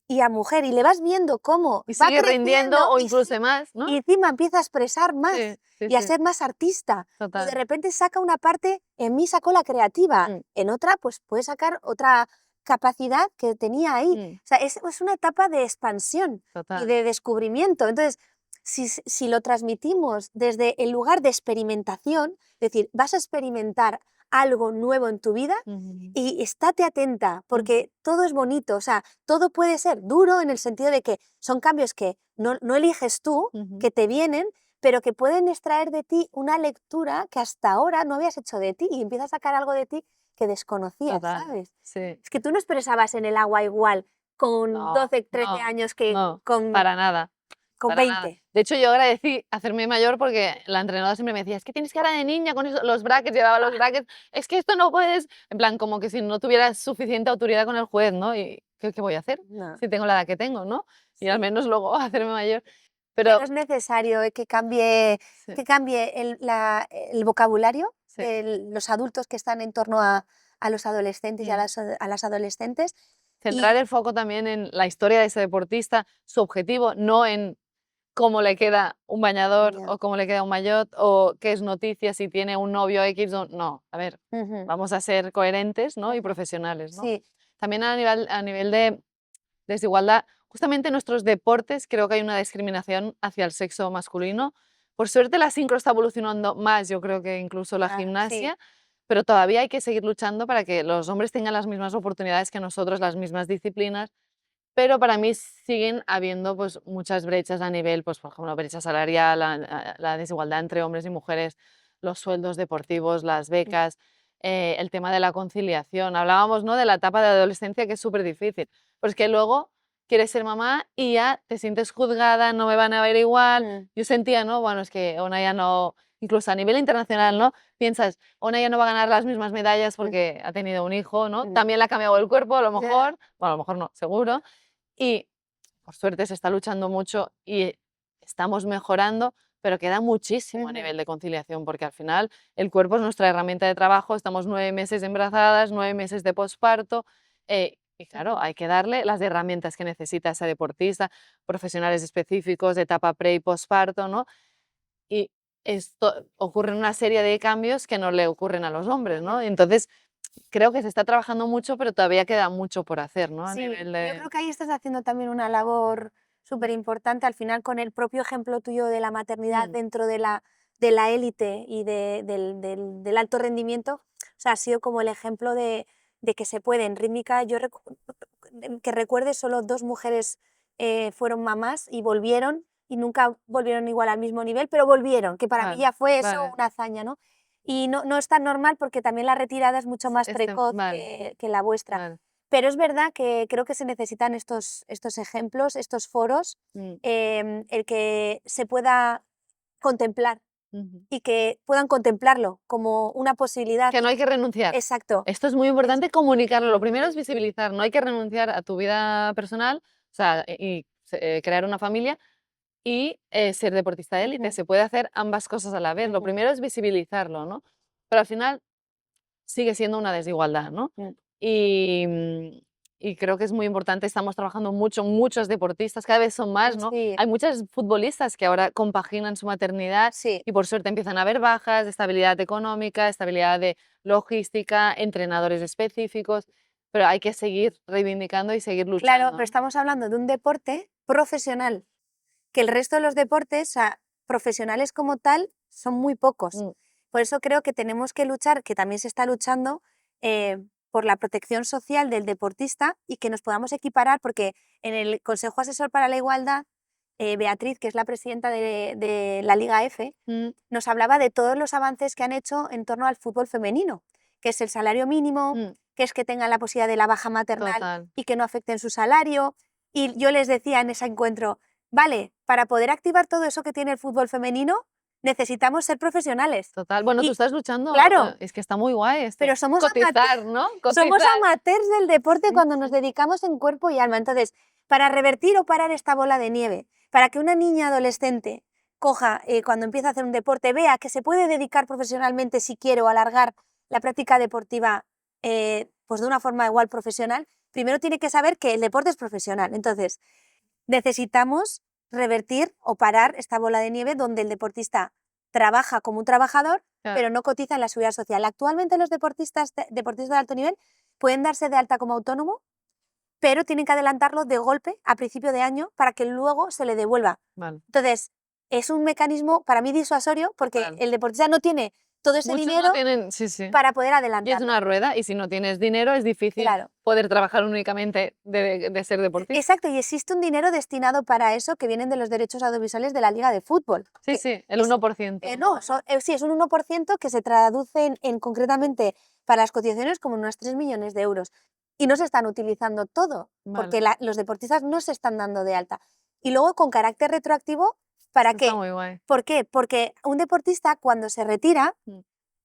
y a mujer y le vas viendo cómo Y va sigue rindiendo creciendo o incluso más, y ¿no? encima empieza a expresar Sí, más sí, y a sí, ser más artista. O de total. repente saca una parte, en mí sacó la creativa, Mm, en otra pues puede sacar otra capacidad que tenía ahí. mm, O sea, es una etapa de expansión y total. de descubrimiento. Entonces, si lo transmitimos desde el lugar de experimentación, es decir, vas a experimentar algo nuevo en tu vida Ujú, y estate atenta, ujú, porque todo es bonito, o sea, todo puede ser duro en el sentido de que son cambios que no eliges tú, ujú. que te vienen, pero que pueden extraer de ti una lectura que hasta ahora no habías hecho de ti y empiezas a sacar algo de ti que desconocías, Total, ¿sabes? sí. Es que tú no expresabas en el agua igual con No, 12, 13 no, años que no, con, para nada. con Para nada. 20. De hecho, yo agradecí hacerme mayor porque la entrenadora siempre me decía, es que tienes cara de niña con los brackets, llevaba los brackets, es que esto no puedes, en plan, como que si no tuvieras suficiente autoridad con el juez, ¿no? ¿Y qué voy a hacer No, si tengo la edad que tengo, ¿no? Y al sí. menos luego hacerme mayor. Pero Pero es necesario sí, que cambie el vocabulario sí. de los adultos que están en torno a los adolescentes y Mm. a las adolescentes. Centrar Y el foco también en la historia de ese deportista, su objetivo, no en cómo le queda un bañador ya, o cómo le queda un maillot o qué es noticia si tiene un novio X o no. A ver, ujú, vamos a ser coherentes, ¿no? Y ujú, profesionales, ¿no? sí, También a nivel de desigualdad, justamente en nuestros deportes creo que hay una discriminación hacia el sexo masculino. Por suerte la sincro está evolucionando más, yo creo que incluso la sí, gimnasia, pero todavía hay que seguir luchando para que los hombres tengan las mismas oportunidades que nosotros, las mismas disciplinas, pero para mí siguen habiendo, pues, muchas brechas a nivel, pues, por ejemplo, brecha salarial, la desigualdad entre hombres y mujeres, los sueldos deportivos, las mm, becas, el tema de la conciliación. Hablábamos, ¿no?, de la etapa de adolescencia que es súper difícil. Pues que luego quieres ser mamá y ya te sientes juzgada, no me van a ver igual. mm, Yo sentía, ¿no?, bueno, es que Ona ya no, incluso a nivel internacional, ¿no?, piensas, Ona ya no va a ganar las mismas medallas mm, porque ha tenido un hijo, ¿no? mm, También le ha cambiado el cuerpo, a lo ya, mejor, bueno, a lo mejor no, seguro. Y por suerte se está luchando mucho y estamos mejorando, pero queda muchísimo a ujú, nivel de conciliación, porque al final el cuerpo es nuestra herramienta de trabajo, estamos 9 meses embarazadas, 9 meses de posparto, y claro, hay que darle las herramientas que necesita ese deportista, profesionales específicos de etapa pre y posparto, ¿no? Y esto ocurre una serie de cambios que no le ocurren a los hombres, ujú. ¿no? Entonces, creo que se está trabajando mucho, pero todavía queda mucho por hacer, ¿no? A Sí, nivel yo de... creo que ahí estás haciendo también una labor súper importante, al final con el propio ejemplo tuyo de la maternidad Mm, dentro de la élite y del alto rendimiento, o sea, ha sido como el ejemplo de que se puede. En rítmica, que recuerde, solo 2 mujeres fueron mamás y volvieron, y nunca volvieron igual al mismo nivel, pero volvieron, que para mí vale, ya fue eso vale. una hazaña, ¿no? Y no es tan normal porque también la retirada es mucho más precoz Vale, que la vuestra. vale. Pero es verdad que creo que se necesitan estos ejemplos, estos foros, Mm, el que se pueda contemplar ujú. y que puedan contemplarlo como una posibilidad. Que no hay que renunciar. Exacto. Esto es muy Es- importante comunicarlo. Lo primero es visibilizar, no hay que renunciar a tu vida personal, o sea, crear una familia y ser deportista de élite. Ujú, Se puede hacer ambas cosas a la vez. Lo ujú, primero es visibilizarlo, ¿no? Pero al final sigue siendo una desigualdad, ¿no? mm, Y, y creo que es muy importante. Estamos trabajando mucho, muchos deportistas, cada vez son más, ¿no? Sí, Hay muchas futbolistas que ahora compaginan su maternidad sí. y por suerte empiezan a haber bajas de estabilidad económica, estabilidad de logística, entrenadores específicos, pero hay que seguir reivindicando y seguir Claro, luchando, pero ¿no? estamos hablando de un deporte profesional, que el resto de los deportes, o sea, profesionales como tal, son muy pocos. Mm, Por eso creo que tenemos que luchar, que también se está luchando, por la protección social del deportista y que nos podamos equiparar, porque en el Consejo Asesor para la Igualdad, Beatriz, que es la presidenta de la Liga F, mm, nos hablaba de todos los avances que han hecho en torno al fútbol femenino, que es el salario mínimo, mm, que es que tengan la posibilidad de la baja maternal total. y que no afecten su salario. Y yo les decía en ese encuentro, vale, para poder activar todo eso que tiene el fútbol femenino, necesitamos ser profesionales. Total. Bueno, tú Y estás luchando, claro, es que está muy guay esto. pero Cotizar, ¿no? somos Cotizar. amateurs del deporte Sí, cuando nos sí. dedicamos en cuerpo y alma. Entonces, para revertir o parar esta bola de nieve, para que una niña adolescente coja, cuando empieza a hacer un deporte, vea que se puede dedicar profesionalmente si quiere o alargar la práctica deportiva pues de una forma igual profesional, primero tiene que saber que el deporte es profesional. Entonces, necesitamos revertir o parar esta bola de nieve donde el deportista trabaja como un trabajador, Claro, pero no cotiza en la seguridad social. Actualmente los deportistas de alto nivel pueden darse de alta como autónomo, pero tienen que adelantarlo de golpe a principio de año para que luego se le devuelva. vale. Entonces, es un mecanismo para mí disuasorio porque Total. el deportista no tiene todo ese Muchos no dinero tienen, sí, sí. para poder Y es adelantarlo. una rueda, y si no tienes dinero es difícil Claro. poder trabajar únicamente de ser deportista. Exacto, y existe un dinero destinado para eso que vienen de los derechos audiovisuales de la Liga de Fútbol. Sí, Que sí, el es, 1%. no, sí, es un 1% que se traduce en concretamente para las cotizaciones como unos 3 millones de euros. Y no se están utilizando todo, Vale, porque los deportistas no se están dando de alta. Y luego con carácter retroactivo, ¿para está qué? muy guay. ¿Por qué? Porque un deportista cuando se retira, Mm,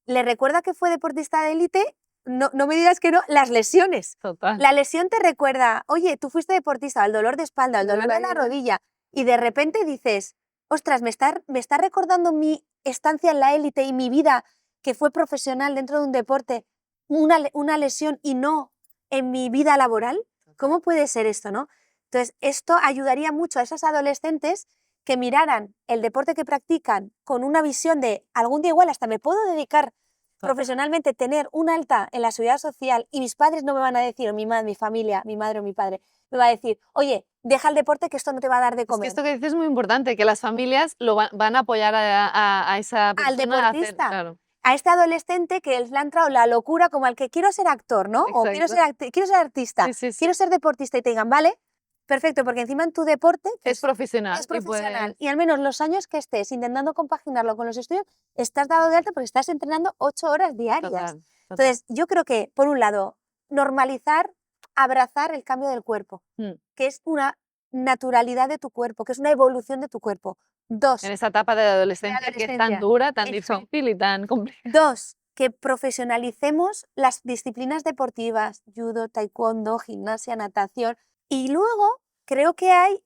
le recuerda que fue deportista de élite, no me digas que no, las lesiones. total. La lesión te recuerda, oye, tú fuiste deportista, el dolor de espalda, el Pero dolor de la rodilla, y de repente dices, ostras, me está recordando mi estancia en la élite y mi vida que fue profesional dentro de un deporte, una lesión y no en mi vida laboral. ¿Cómo puede ser esto, no? Entonces, esto ayudaría mucho a esas adolescentes que miraran el deporte que practican con una visión de algún día igual hasta me puedo dedicar Total. profesionalmente, tener un alta en la seguridad social y mis padres no me van a decir, o mi familia, mi madre o mi padre, me va a decir, oye, deja el deporte que esto no te va a dar de Es que comer. esto que dices es muy importante, que las familias van a apoyar a esa Al persona a hacer, deportista, claro, a este adolescente que le ha entrado la locura como al que quiero ser actor, ¿no? O exacto. quiero ser artista, Sí, sí, sí. quiero ser deportista y te digan, vale, perfecto, porque encima en tu deporte, que Es profesional es y profesional puedes, y al menos los años que estés intentando compaginarlo con los estudios, estás dado de alta porque estás entrenando 8 horas diarias. total, total. Entonces, yo creo que, por un lado, normalizar, abrazar el cambio del cuerpo, Mm. que es una naturalidad de tu cuerpo, que es una evolución de tu cuerpo. En Dos, esa etapa de de adolescencia que es tan adolescencia. dura, tan Eso. difícil y tan complicada. Dos, que profesionalicemos las disciplinas deportivas, judo, taekwondo, gimnasia, natación. Y luego creo que hay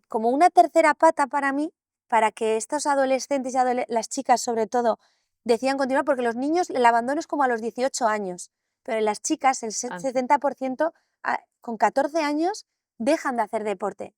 como una tercera pata para mí, para que estos adolescentes y las chicas sobre todo decidan continuar, porque los niños el abandono es como a los 18 años, pero en las chicas el Antes. 70% con 14 años dejan de hacer deporte,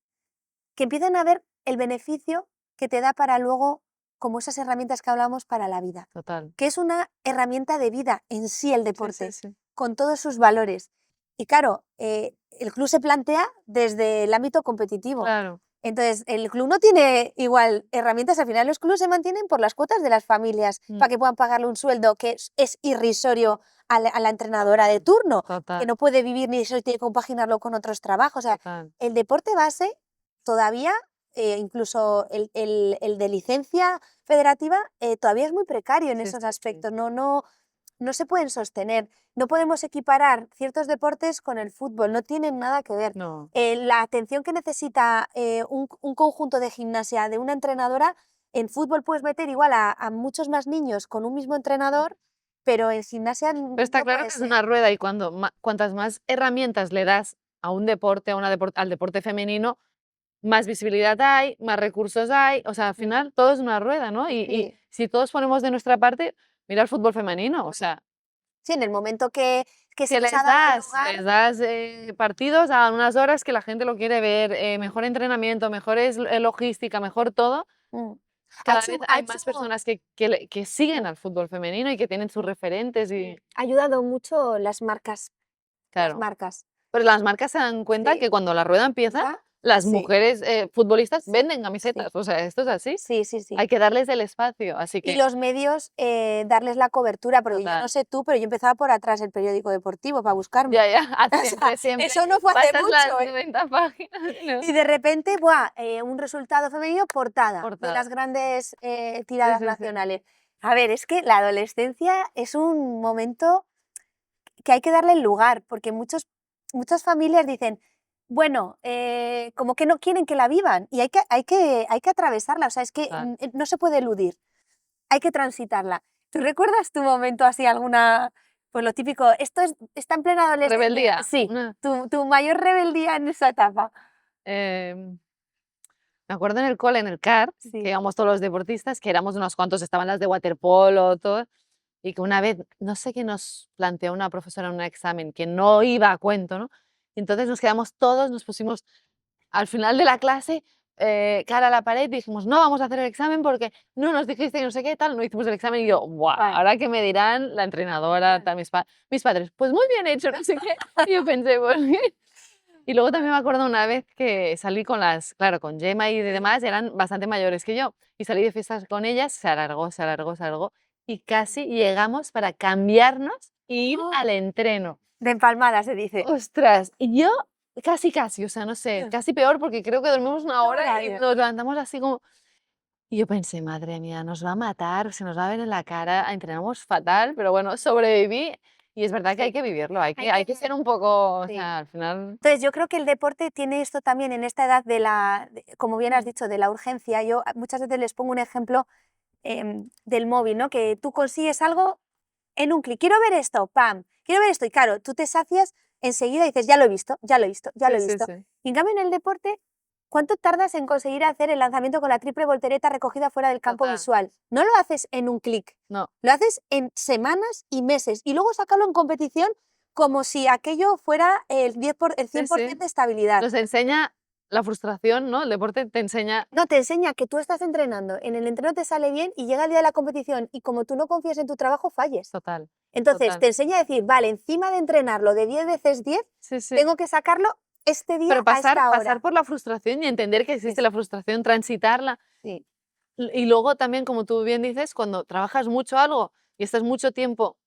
que empiezan a ver el beneficio que te da para luego, como esas herramientas que hablamos para la vida, Total. que es una herramienta de vida en sí el Sí, sí, deporte, sí. con todos sus valores. Y claro, el club se plantea desde el ámbito competitivo. Claro, Entonces, el club no tiene igual herramientas, al final los clubes se mantienen por las cuotas de las familias, mm, para que puedan pagarle un sueldo que es irrisorio a la entrenadora de turno, que total, no puede vivir ni eso y tiene que compaginarlo con otros trabajos. O sea, total. el deporte base todavía, incluso el de licencia federativa, todavía es muy precario en Sí, esos sí, sí. aspectos. No se pueden sostener. No podemos equiparar ciertos deportes con el fútbol, no tienen nada que ver. No, La atención que necesita un conjunto de gimnasia de una entrenadora, en fútbol puedes meter igual a muchos más niños con un mismo entrenador, pero en gimnasia pero está no claro puede que es ser. una rueda y cuantas más herramientas le das a un deporte, al deporte femenino, más visibilidad hay, más recursos hay, o sea, al Mm, final todo es una rueda, ¿no? Y sí. si todos ponemos de nuestra parte, mira el fútbol femenino, o sea, Sí, en el momento que se Que les ha dado lugar. les das partidos a unas horas que la gente lo quiere ver, mejor entrenamiento, mejores logística, mejor todo. Mm. Ha Cada hecho, vez ha hay hecho, más personas que siguen al fútbol femenino y que tienen sus referentes y ha ayudado mucho las marcas. Las claro. marcas. Pero las marcas se dan cuenta Sí. que cuando la rueda empieza, ¿Va? las Sí, mujeres, futbolistas sí, venden sí. camisetas, o sea, esto es así. Sí, sí, sí. Hay que darles el espacio, así Y que los medios, darles la cobertura, porque yo no total. sé tú, pero yo empezaba por atrás el periódico deportivo para buscarme. Ya, ya, O sea, siempre, siempre. eso no fue hace Pasas las mucho, ¿eh? 90 páginas, ¿no? Y de repente, ¡buah! Un resultado femenino, portada de Portada. las grandes Sí, tiradas sí, sí. nacionales. A ver, es que la adolescencia es un momento que hay que darle el lugar, porque muchas familias dicen, bueno, como que no quieren que la vivan y hay que atravesarla, o sea, es que Total. no se puede eludir, hay que transitarla. ¿Tú recuerdas tu momento así, alguna, pues lo típico, está en plena adolescencia? Rebeldía. Sí, tu mayor rebeldía en esa etapa. Em, Me acuerdo en el cole, en el CAR, que Sí. íbamos todos los deportistas, que éramos unos cuantos, estaban las de waterpolo, todo, y que una vez, no sé qué nos planteó una profesora en un examen, que no iba a cuento, ¿no? Y entonces nos quedamos todos, nos pusimos al final de la clase, cara a la pared, dijimos, no vamos a hacer el examen porque no nos dijiste no sé qué tal, no hicimos el examen y yo, ¡buah! Vale. Ahora que me dirán la entrenadora, tal, mis padres, pues muy bien hecho, no sé qué. Y yo pensé, pues bien. Y luego también me acuerdo una vez que salí con claro, con Gemma y de demás, eran bastante mayores que yo, y salí de fiestas con ellas, se alargó, se alargó, se alargó, y casi llegamos para cambiarnos e ir ¡Oh! al entreno. De empalmada se dice. Ostras, y yo casi, o sea, no sé, casi peor porque creo que dormimos una hora y Horario. nos levantamos así como y yo pensé: "Madre mía, nos va a matar, se nos va a ver en la cara, entrenamos fatal", pero bueno, sobreviví y es verdad que hay Sí, que vivirlo, hay hay que hay que que ser un poco, o sí. sea, al final Entonces, yo creo que el deporte tiene esto también en esta edad como bien has mm, dicho, de la urgencia. Yo muchas veces les pongo un ejemplo del móvil, ¿no? Que tú consigues algo en un clic. Quiero ver esto, pam, quiero ver esto. Y claro, tú te sacias enseguida y dices, ya lo he visto, ya lo he visto, ya sí, lo he sí, visto. sí, Y en cambio, en el deporte, ¿cuánto tardas en conseguir hacer el lanzamiento con la triple voltereta recogida fuera del campo total, visual? No lo haces en un clic, no, lo haces en semanas y meses. Y luego sacarlo en competición como si aquello fuera el sí, 100% sí, de estabilidad. nos enseña la frustración, ¿no? El deporte te enseña No, te enseña que tú estás entrenando, en el entreno te sale bien y llega el día de la competición y como tú no confías en tu trabajo, falles. total, Entonces, total, te enseña a decir, vale, encima de entrenarlo de 10 veces 10, sí, sí. tengo que sacarlo este día Pero a pasar esta pasar hora. por la frustración y entender que Sí, existe la sí, frustración, transitarla. sí. Y luego también, como tú bien dices, cuando trabajas mucho algo y estás mucho tiempo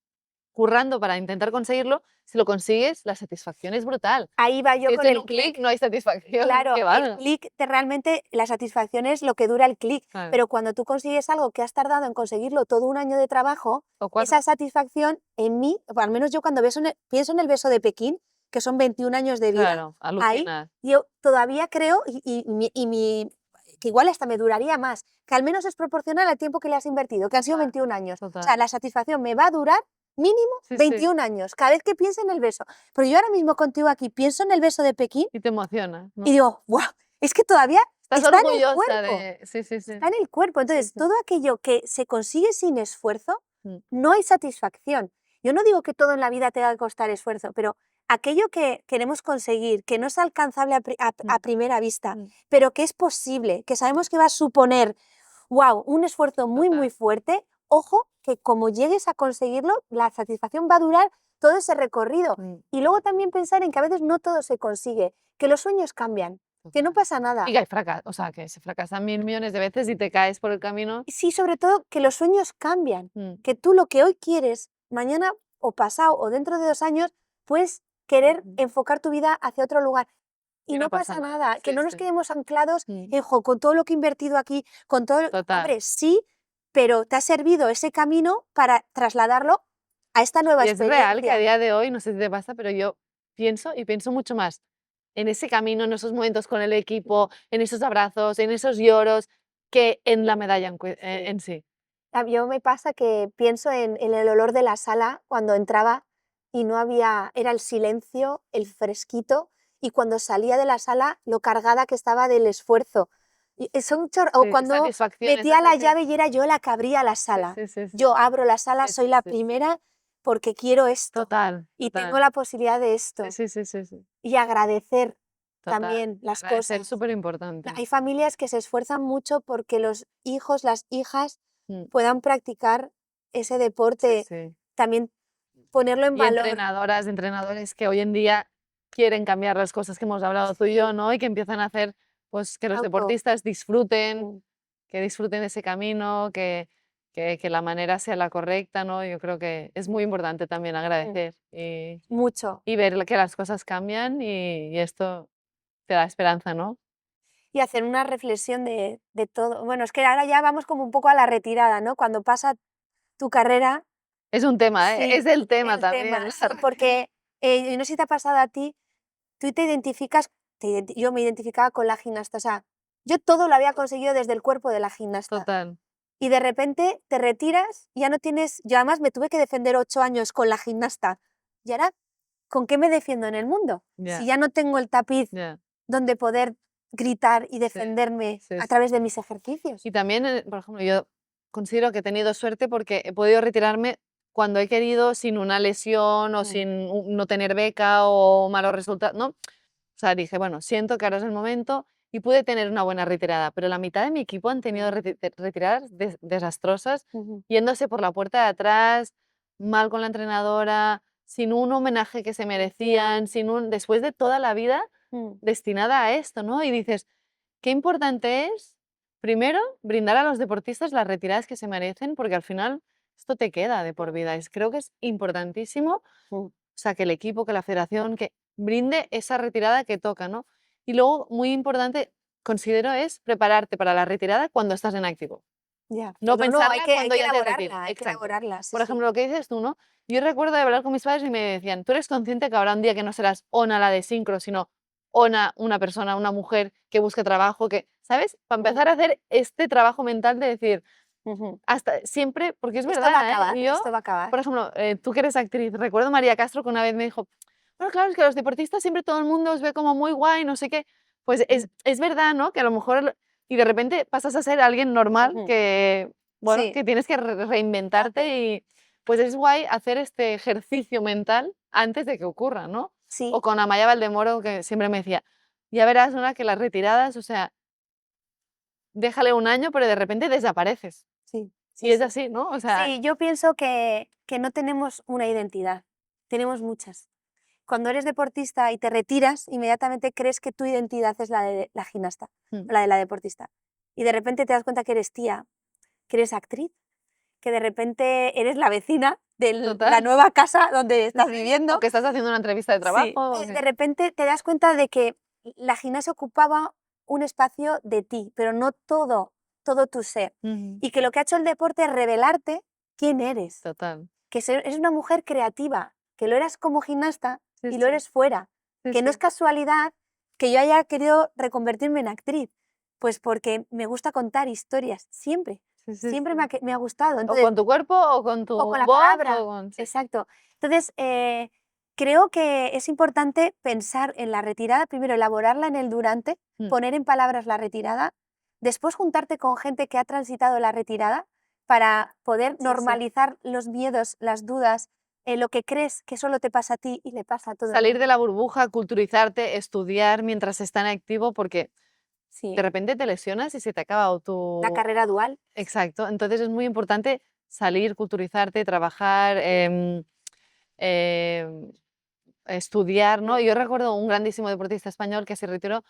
currando para intentar conseguirlo, si lo consigues, la satisfacción es brutal. Ahí va Si yo es con en el un clic, clic. no hay satisfacción, Claro, que el va. clic, realmente la satisfacción es lo que dura el clic, Claro. pero cuando tú consigues algo que has tardado en conseguirlo todo un año de trabajo, O esa 4, satisfacción en mí, o al menos yo cuando pienso en el beso de Pekín, que son 21 años de vida, claro, ahí alucinas, yo todavía creo, que igual hasta me duraría más, que al menos es proporcional al tiempo que le has invertido, que han sido claro, 21 años. O total. sea, la satisfacción me va a durar mínimo Sí, sí, 21 años, cada vez que piense en el beso. Pero yo ahora mismo contigo aquí pienso en el beso de Pekín y te emociona, y ¿no? digo, ¡guau! Es que todavía Estás está en el orgullosa cuerpo, de sí, sí, sí, está en el cuerpo. sí, Entonces, sí. todo aquello que se consigue sin esfuerzo, Mm, no hay satisfacción. Yo no digo que todo en la vida tenga que costar esfuerzo, pero aquello que queremos conseguir, que no es alcanzable a mm, primera vista, mm, pero que es posible, que sabemos que va a suponer, wow, un esfuerzo muy, muy total. fuerte, ojo, que como llegues a conseguirlo, la satisfacción va a durar todo ese recorrido. Mm, Y luego también pensar en que a veces no todo se consigue, que los sueños cambian, que no total. pasa Y nada. que hay o sea, que se fracasa mil millones de veces y te caes por el camino. Sí, sobre todo que los sueños cambian, Mm, que tú lo que hoy quieres, mañana o pasado o dentro de 2 años, puedes querer ujú. enfocar tu vida hacia otro lugar. Y Y no no pasa pasa nada. nada, que Sí, no nos sí. quedemos anclados Mm, en, "Jo, con todo lo que he invertido aquí, con todo... total. Hombre, sí, pero te ha servido ese camino para trasladarlo a esta nueva Y es real que a experiencia. día de hoy, no sé si te pasa, pero yo pienso y pienso mucho más en ese camino, en esos momentos con el equipo, en esos abrazos, en esos lloros, que en la medalla Sí. en sí. Yo me pasa que pienso en el olor de la sala cuando entraba y no había, era el silencio, el fresquito, y cuando salía de la sala lo cargada que estaba del esfuerzo. O Sí, cuando satisfacción, esa metía la sati llave y era yo la que abría la sí, sala. sí, sí, sí. Yo abro la sala, Sí, soy sí, la sí. primera porque quiero esto Total, y tengo total. la posibilidad de esto. Sí, sí, sí, sí. Y agradecer Total. también las Agradecer es cosas. súper importante. Hay familias que se esfuerzan mucho porque los hijos, las hijas Mm, puedan practicar ese deporte, sí. también ponerlo en Y valor. entrenadoras, entrenadores que hoy en día quieren cambiar las cosas que hemos hablado tú y yo, ¿no? Y que empiezan a hacer, pues, que los Auto. deportistas disfruten, Mm, que disfruten ese camino, que la manera sea la correcta, ¿no? Yo creo que es muy importante también agradecer mucho. y ver que las cosas cambian y esto te da esperanza, ¿no? Y hacer una reflexión de todo. Bueno, es que ahora ya vamos como un poco a la retirada, ¿no? Cuando pasa tu carrera, Es un tema, ¿eh? sí, Es el tema el también. tema, sí, porque yo no sé si te ha pasado a ti, tú te identificas, yo me identificaba con la gimnasta, o sea, yo todo lo había conseguido desde el cuerpo de la gimnasta. Total. Y de repente te retiras, ya no tienes, yo además me tuve que defender 8 años con la gimnasta. Y ahora, ¿con qué me defiendo en el mundo? Si Ya, ya no tengo el tapiz ya. donde poder gritar y Sí, defenderme sí, a sí. través de mis ejercicios. Y también, por ejemplo, yo considero que he tenido suerte porque he podido retirarme cuando he querido sin una lesión o Mm, sin no tener beca o malos resultados, ¿no? O sea, dije, bueno, siento que ahora es el momento y pude tener una buena retirada, pero la mitad de mi equipo han tenido retiradas desastrosas, ujú, yéndose por la puerta de atrás, mal con la entrenadora, sin un homenaje que se merecían, después de toda la vida mm, destinada a esto, ¿no? Y dices, qué importante es, primero, brindar a los deportistas las retiradas que se merecen, porque al final esto te queda de por vida. Creo que es importantísimo, mm, o sea, que el equipo, que la federación, que brinde esa retirada que toca, ¿no? Y luego, muy importante, considero, es prepararte para la retirada cuando estás en activo. ya. No No, no, hay pensarla que, hay cuando que ya te retires. elaborarla, hay que Exacto. elaborarla, sí, Por sí. ejemplo, lo que dices tú, ¿no? Yo recuerdo de hablar con mis padres y me decían, tú eres consciente que habrá un día que no serás Ona la de sincro, sino Ona, una persona, una mujer que busque trabajo, que, ¿sabes? Para Mm, empezar a hacer este trabajo mental de decir, ujú. hasta siempre, porque es Esto va a verdad, ¿eh? acabar, Y yo, esto va a acabar. por ejemplo, tú que eres actriz, recuerdo a María Castro que una vez me dijo, bueno, claro, es que los deportistas siempre todo el mundo os ve como muy guay, no sé qué. Pues Mm, es verdad, ¿no? Que a lo mejor, y de repente pasas a ser alguien normal ujú. que, bueno, Sí, que tienes que reinventarte y pues es guay hacer este ejercicio mental antes de que ocurra, ¿no? O sí, con Amaya Valdemoro que siempre me decía, ya verás, una que las retiradas, o sea, déjale un año, pero de repente desapareces. sí, sí, Y es sí. así, ¿no? O sea, Sí, yo pienso que no tenemos una identidad, tenemos muchas. Cuando eres deportista y te retiras, inmediatamente crees que tu identidad es la de la gimnasta, mm, la de la deportista. Y de repente te das cuenta que eres tía, que eres actriz, que de repente eres la vecina de la total. nueva casa donde Sí, estás sí. O viviendo. que estás haciendo una entrevista de trabajo, Sí. o De que repente te das cuenta de que la gimnasia ocupaba un espacio de ti, pero no todo tu ser. ujú, Y que lo que ha hecho el deporte es revelarte quién eres, total. que eres una mujer creativa, que lo eras como gimnasta Sí, y lo sí, eres fuera, sí, que no es sí, casualidad que yo haya querido reconvertirme en actriz, pues porque me gusta contar historias, siempre, sí, sí, siempre sí. me ha gustado. O Entonces, con tu cuerpo, o con tu o con la voz, o palabra, con sí. exacto. Entonces, creo que es importante pensar en la retirada, primero elaborarla en el durante, Mm, poner en palabras la retirada, después juntarte con gente que ha transitado la retirada para poder sí, sí. normalizar los miedos, las dudas, lo que crees que solo te pasa a ti y le pasa a todo el Salir de mundo. la burbuja, culturizarte, estudiar mientras estás en activo, porque de Sí, repente te lesionas y se te ha acabado la tu carrera dual. exacto. Entonces es muy importante salir, culturizarte, trabajar, em, estudiar, ¿no? Mm, Yo recuerdo un grandísimo deportista español que se retiró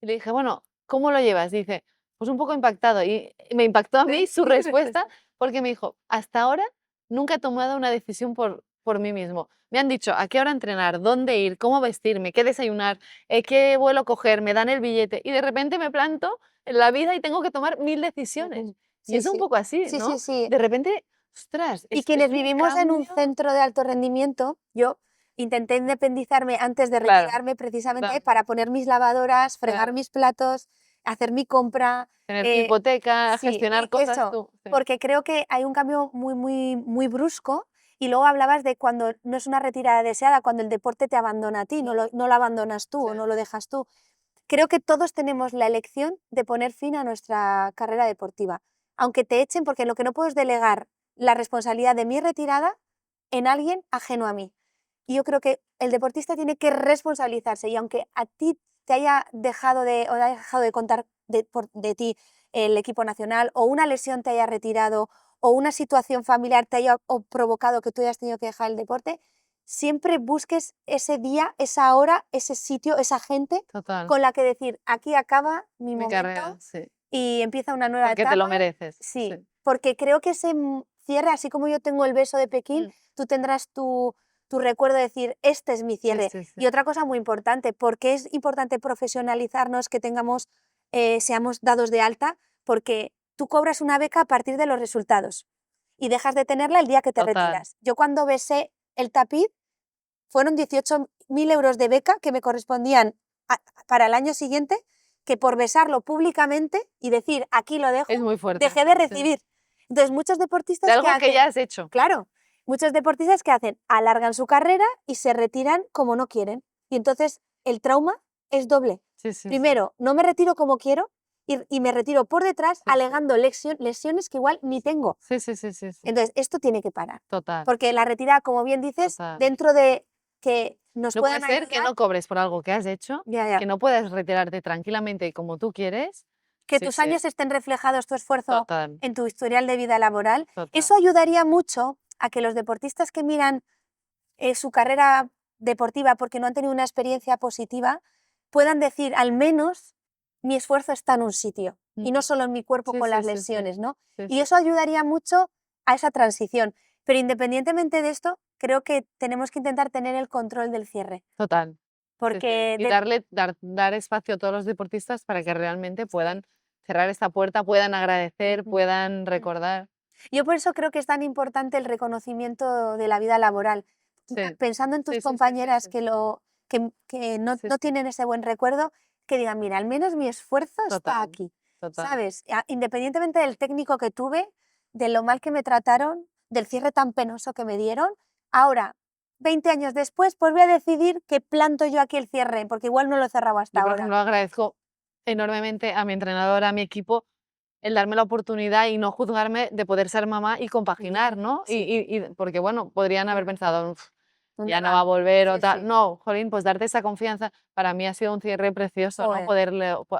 y le dije: "Bueno, ¿cómo lo llevas?". Dice: "Pues un poco impactado". Y me impactó a mí sí, su respuesta, respuesta. porque me dijo: "Hasta ahora nunca he tomado una decisión por mí mismo. Me han dicho a qué hora entrenar, dónde ir, cómo vestirme, qué desayunar, qué vuelo coger, me dan el billete, y de repente me planto en la vida y tengo que tomar 1000 decisiones". Ujú. Y Sí, es un sí, poco así, sí, sí, ¿no? sí. De repente, ostras, Y es quienes un vivimos en un cambio centro de alto rendimiento, yo intenté independizarme antes de claro, retirarme precisamente total, para poner mis lavadoras, fregar claro. mis platos, hacer mi compra. Tener tu hipoteca, Sí, gestionar cosas eso, tú. Sí, porque creo que hay un cambio muy, muy, muy brusco. Y luego hablabas de cuando no es una retirada deseada, cuando el deporte te abandona a ti, no lo abandonas tú sí. o no lo dejas tú. Creo que todos tenemos la elección de poner fin a nuestra carrera deportiva, aunque te echen, porque lo que no puedo es delegar la responsabilidad de mi retirada en alguien ajeno a mí. Y yo creo que el deportista tiene que responsabilizarse y aunque a ti te haya dejado de, o haya dejado de contar de ti el equipo nacional o una lesión te haya retirado o una situación familiar te haya provocado que tú hayas tenido que dejar el deporte, siempre busques ese día, esa hora, ese sitio, esa gente Total. con la que decir, aquí acaba mi Mi momento carrera, sí. y empieza una nueva Porque etapa. te lo mereces. Sí, Sí. porque creo que ese cierre, así como yo tengo el beso de Pekín, tú tendrás tu recuerdo de decir, este es mi cierre. Sí, sí, Y sí. otra cosa muy importante, porque es importante profesionalizarnos, que tengamos, seamos dados de alta, porque tú cobras una beca a partir de los resultados y dejas de tenerla el día que te Total. retiras. Yo cuando besé el tapiz, fueron 18.000 euros de beca que me correspondían para el año siguiente, que por besarlo públicamente y decir, aquí lo dejo, Es muy fuerte. dejé de Sí. recibir. Entonces, muchos De deportistas que algo que hacen, ya has hecho. claro, muchos deportistas que hacen, alargan su carrera y se retiran como no quieren. Y entonces el trauma es doble. Sí, sí, sí. Primero, no me retiro como quiero y me retiro por detrás Sí, sí. alegando lesiones que igual ni tengo. Sí, sí, sí, sí, sí. Entonces, esto tiene que parar. Total. Porque la retirada, como bien dices, Total. dentro de que nos No puedan puede ser que ayudar, no cobres por algo que has hecho, ya, ya, que no puedas retirarte tranquilamente y como tú quieres. que Sí, tus sí. años estén reflejados, tu esfuerzo Total, en tu historial de vida laboral, total. eso ayudaría mucho a que los deportistas que miran su carrera deportiva porque no han tenido una experiencia positiva, puedan decir, al menos mi esfuerzo está en un sitio y no solo en mi cuerpo Sí, con sí, las sí, sí. lesiones, ¿no? Sí, Y sí. eso ayudaría mucho a esa transición. Pero independientemente de esto, creo que tenemos que intentar tener el control del cierre. Total. Sí, sí. Porque Y dar espacio a todos los deportistas para que realmente puedan cerrar esta puerta, puedan agradecer, puedan recordar. yo por eso creo que es tan importante el reconocimiento de la vida laboral. Sí. Pensando en tus Sí, sí, sí, sí, compañeras sí. que no, Sí, no sí. tienen ese buen recuerdo, que digan, mira, al menos mi esfuerzo está Total, aquí, total. ¿sabes? Independientemente del técnico que tuve, de lo mal que me trataron, del cierre tan penoso que me dieron, ahora, 20 años después, pues voy a decidir que planto yo aquí el cierre, porque igual no lo he cerrado hasta Yo, por ahora. ejemplo, agradezco enormemente a mi entrenadora, a mi equipo, el darme la oportunidad y no juzgarme de poder ser mamá y compaginar, ¿no? Sí. Y porque, bueno, podrían haber pensado, "Uf, ¿Dónde ya no va? va a volver o Sí, tal". sí. No, jolín, pues darte esa confianza, para mí ha sido un cierre precioso, ¿no? Joder.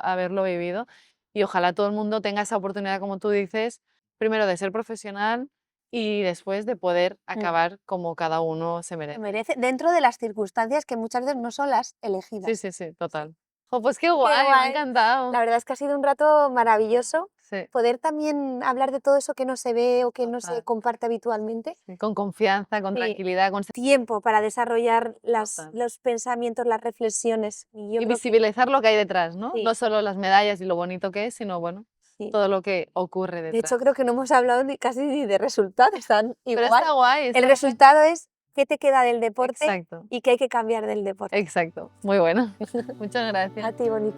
Haberlo vivido. Y ojalá todo el mundo tenga esa oportunidad, como tú dices, primero de ser profesional y después de poder acabar como cada uno se Se merece. merece, dentro de las circunstancias que muchas veces no son las elegidas. Sí, sí, sí, total. Jo, pues qué Qué guay, me ha guay. encantado. La verdad es que ha sido un rato maravilloso Sí, poder también hablar de todo eso que no se ve o que no se total. comparte habitualmente. Sí, con confianza, con Sí, tranquilidad, con tiempo para desarrollar total. los pensamientos, las reflexiones. Y yo Y creo que visibilizar lo que hay detrás, ¿no? sí, No solo las medallas y lo bonito que es, sino, bueno, sí. todo lo que ocurre De hecho, detrás. creo que no hemos hablado casi ni de resultados, están Pero igual. está guay, El está guay. resultado es qué te queda del deporte Exacto, y qué hay que cambiar del deporte. exacto. Muy bueno. Muchas A gracias. ti, bonito.